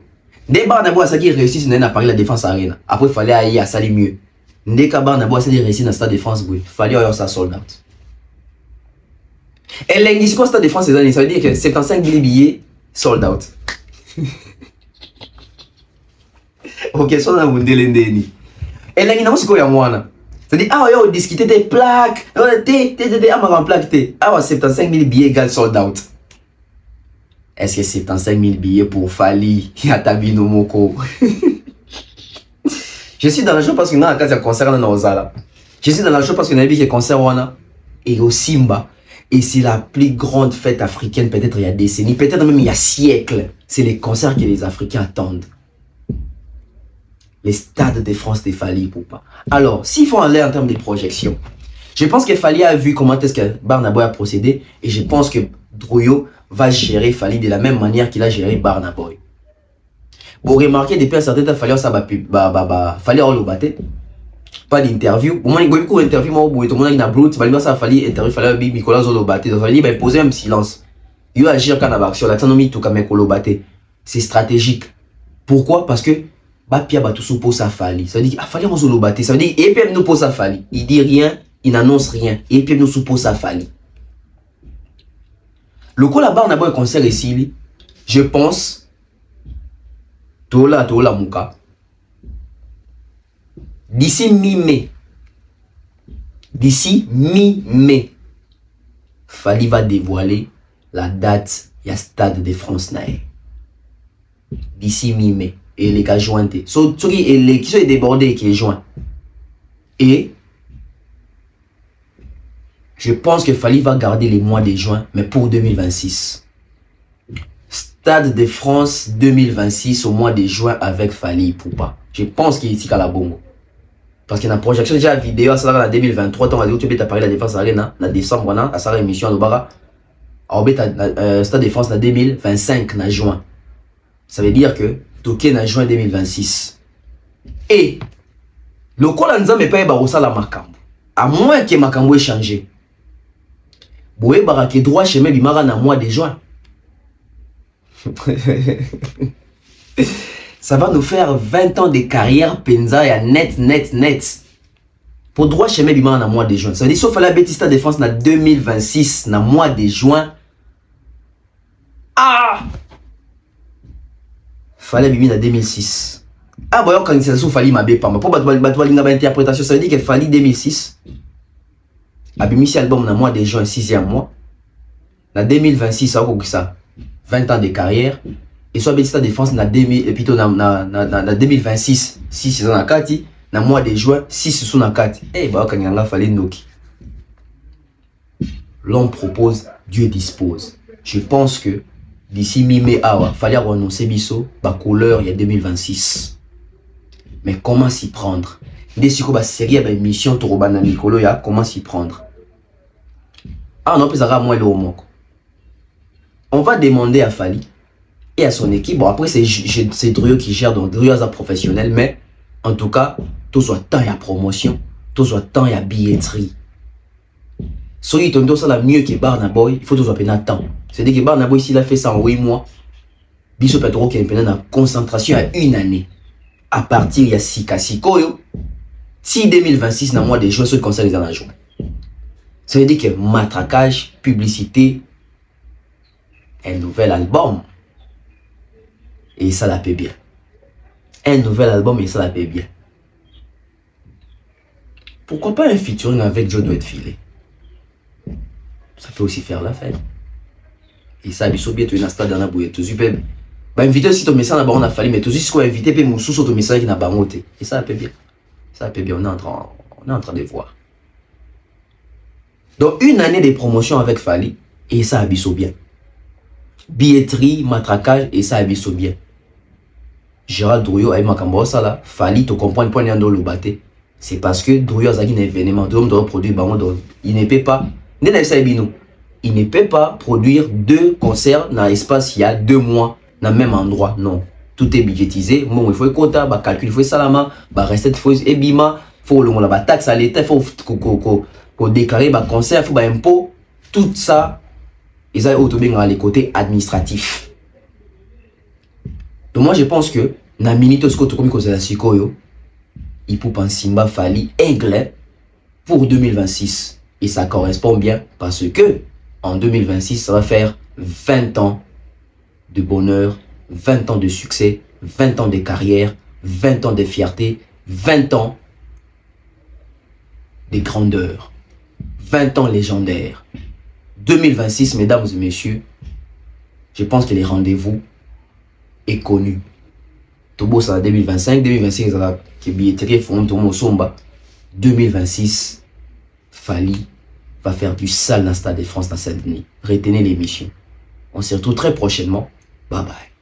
Dès Barna Boy ça qui réussit à Paris la défense arena. Après il fallait aller à salir mieux. Dès que Barna Boy ça qui réussit dans Stade de France, il fallait avoir ça sold out. Et l'indication Stade de France ça veut dire que 75 000 billets sold out. Ok, ça on a un délai. Et l'indication c'est quoi ya moi? C'est-à-dire ah yo discuter des plaques, plaque ah 75 000 billets égale sold out. Est-ce que 75 000 billets pour Fally Yatabino Moko? Je suis dans la joie parce que nous avons un concert dans Ozala. Je suis dans la joie parce que nous avons un concert et au Simba. Et c'est la plus grande fête africaine peut-être il y a des décennies, peut-être même il y a siècles. C'est les concerts que les Africains attendent. Les Stades de France de Fally Ipupa. Alors, s'il faut aller en termes de projection, je pense que Fally a vu comment est-ce que Barna Boy a procédé et je pense que Drouyo va gérer Fally de la même manière qu'il a géré Barna Boy. Vous remarquez depuis un certain temps, Fally Fally a le pas d'interview. Au moins, il y a beaucoup d'interviews. Moi, tout le monde a brut. Ça Fally interview Fally Nicolas Zolobaté. Donc, Fally il poser un silence. Il va agir quand il a action. L'action tout comme Kolobaté. C'est stratégique. Pourquoi? Parce que Bapia va tout suppose à Fally. Ça veut dire Fally on Zolobaté. Ça veut dire et puis nous pose à Fally. Il dit rien, il n'annonce rien. Et puis nous suppose à Fally. Le coup là-bas, on a un concert ici, je pense, Tola Mouka, d'ici mi-mai, Fally va dévoiler la date, il y a Stade de France. D'ici mi-mai, et les cas jointés. Et les qui sont débordés qui est joint. Et je pense que Fally va garder les mois de juin, mais pour 2026. Stade de France 2026 au mois de juin avec Fally Ipupa. Je pense qu'il est ici à la bongo. Parce que dans la projection déjà vidéo, ça va en 2023, on va dire que tu as parlé de la défense arena, en décembre, à sa émission à l'Obara. Stade de France en 2025, en juin. Ça veut dire que Toké en juin 2026. Et le col en disant, mais pas la Makambo. À moins que Makambo ait changé. Boé Barake droit chez Bimara dans mois de juin. Ça va nous faire 20 ans de carrière Penza et net. Pour droit chez Bimara dans mois de juin. Ça veut dire sauf la Bêtista Défense dans 2026 dans mois de juin. Ah! Fallait Bimi dans 2006. Ah bon, quand c'est Fally Mabé pas. Pour interprétation, ça veut dire que Fally 2006. Abimisi album dans mois de juin, 6e mois. En 2026, ça va ça 20 ans de carrière. Et soit Bêtista Défense dans 2026, 6 ans à 4. Dans mois de juin, 6 ans à 4. Eh, bah, quand il y a Fally Noki. L'homme propose, Dieu dispose. Je pense que d'ici mi-mai, il fallait renoncer Bisso, la couleur, il y a 2026. Mais comment s'y prendre? Dès que la série a une mission, comment s'y prendre? Ah non, plus ça moins le manque. On va demander à Fally et à son équipe. Bon, après, c'est Druyo qui gère, donc Druyo est un professionnel, mais en tout cas, tout soit temps et à promotion, tout soit temps et à billetterie. Soyez tonton, ça la mieux que Barnaboy, il faut tout soit pénal temps. C'est-à-dire que Barnaboy, s'il a fait ça en 8 mois, Biso Pedro qui est pénal en concentration à 1 année. À partir de Sikasikoyo, si 2026 n'a moins des joueurs sur le conseil des anges. Ça veut dire que matraquage, publicité, un nouvel album. Et ça la paie bien. Un nouvel album et ça la paie bien. Pourquoi pas un featuring avec Joe doit être filé? Ça peut aussi faire l'affaire. Et ça, il faut bien tu es dans le stade dans la bouille. Tu peux inviter si ton message n'a pas fallu, mais tu dis quoi inviter puis mon sous ton message qui n'a pas monté. Et ça peut bien. Ça peut bien. On est en train de voir. Donc 1 année de promotion avec Fally et ça abisse bien. Billetterie, matraquage et ça abisse bien. Gérald Druyo a eu ma cambo ça là. Fally te comprendre point dans le baté. C'est parce que Druyo a un événement. Druyo doit produire il ne peut pas. Il ne peut pas produire 2 concerts dans l'espace il y a 2 mois dans le même endroit. Non. Tout est budgétisé. Bon, il faut quota, calcul, il faut salama, recette, il faut ebima, il faut la taxe à l'État, il faut déclarer le concert, il faut impôt. Tout ça, ils ont autobé dans les côtés administratifs. Donc moi je pense que dans la minute il faut penser à Fally Aigle pour 2026. Et ça correspond bien parce que en 2026, ça va faire 20 ans de bonheur, 20 ans de succès, 20 ans de carrière, 20 ans de fierté, 20 ans de grandeur, 20 ans légendaires. 2026, mesdames et messieurs, je pense que les rendez-vous est connu. Tobo ça 2025, 2025 ça va que billetterie fond tomo somba. 2026 Fally va faire du sale dans le Stade de France dans cette nuit. Retenez l'émission. On se retrouve très prochainement. Bye bye.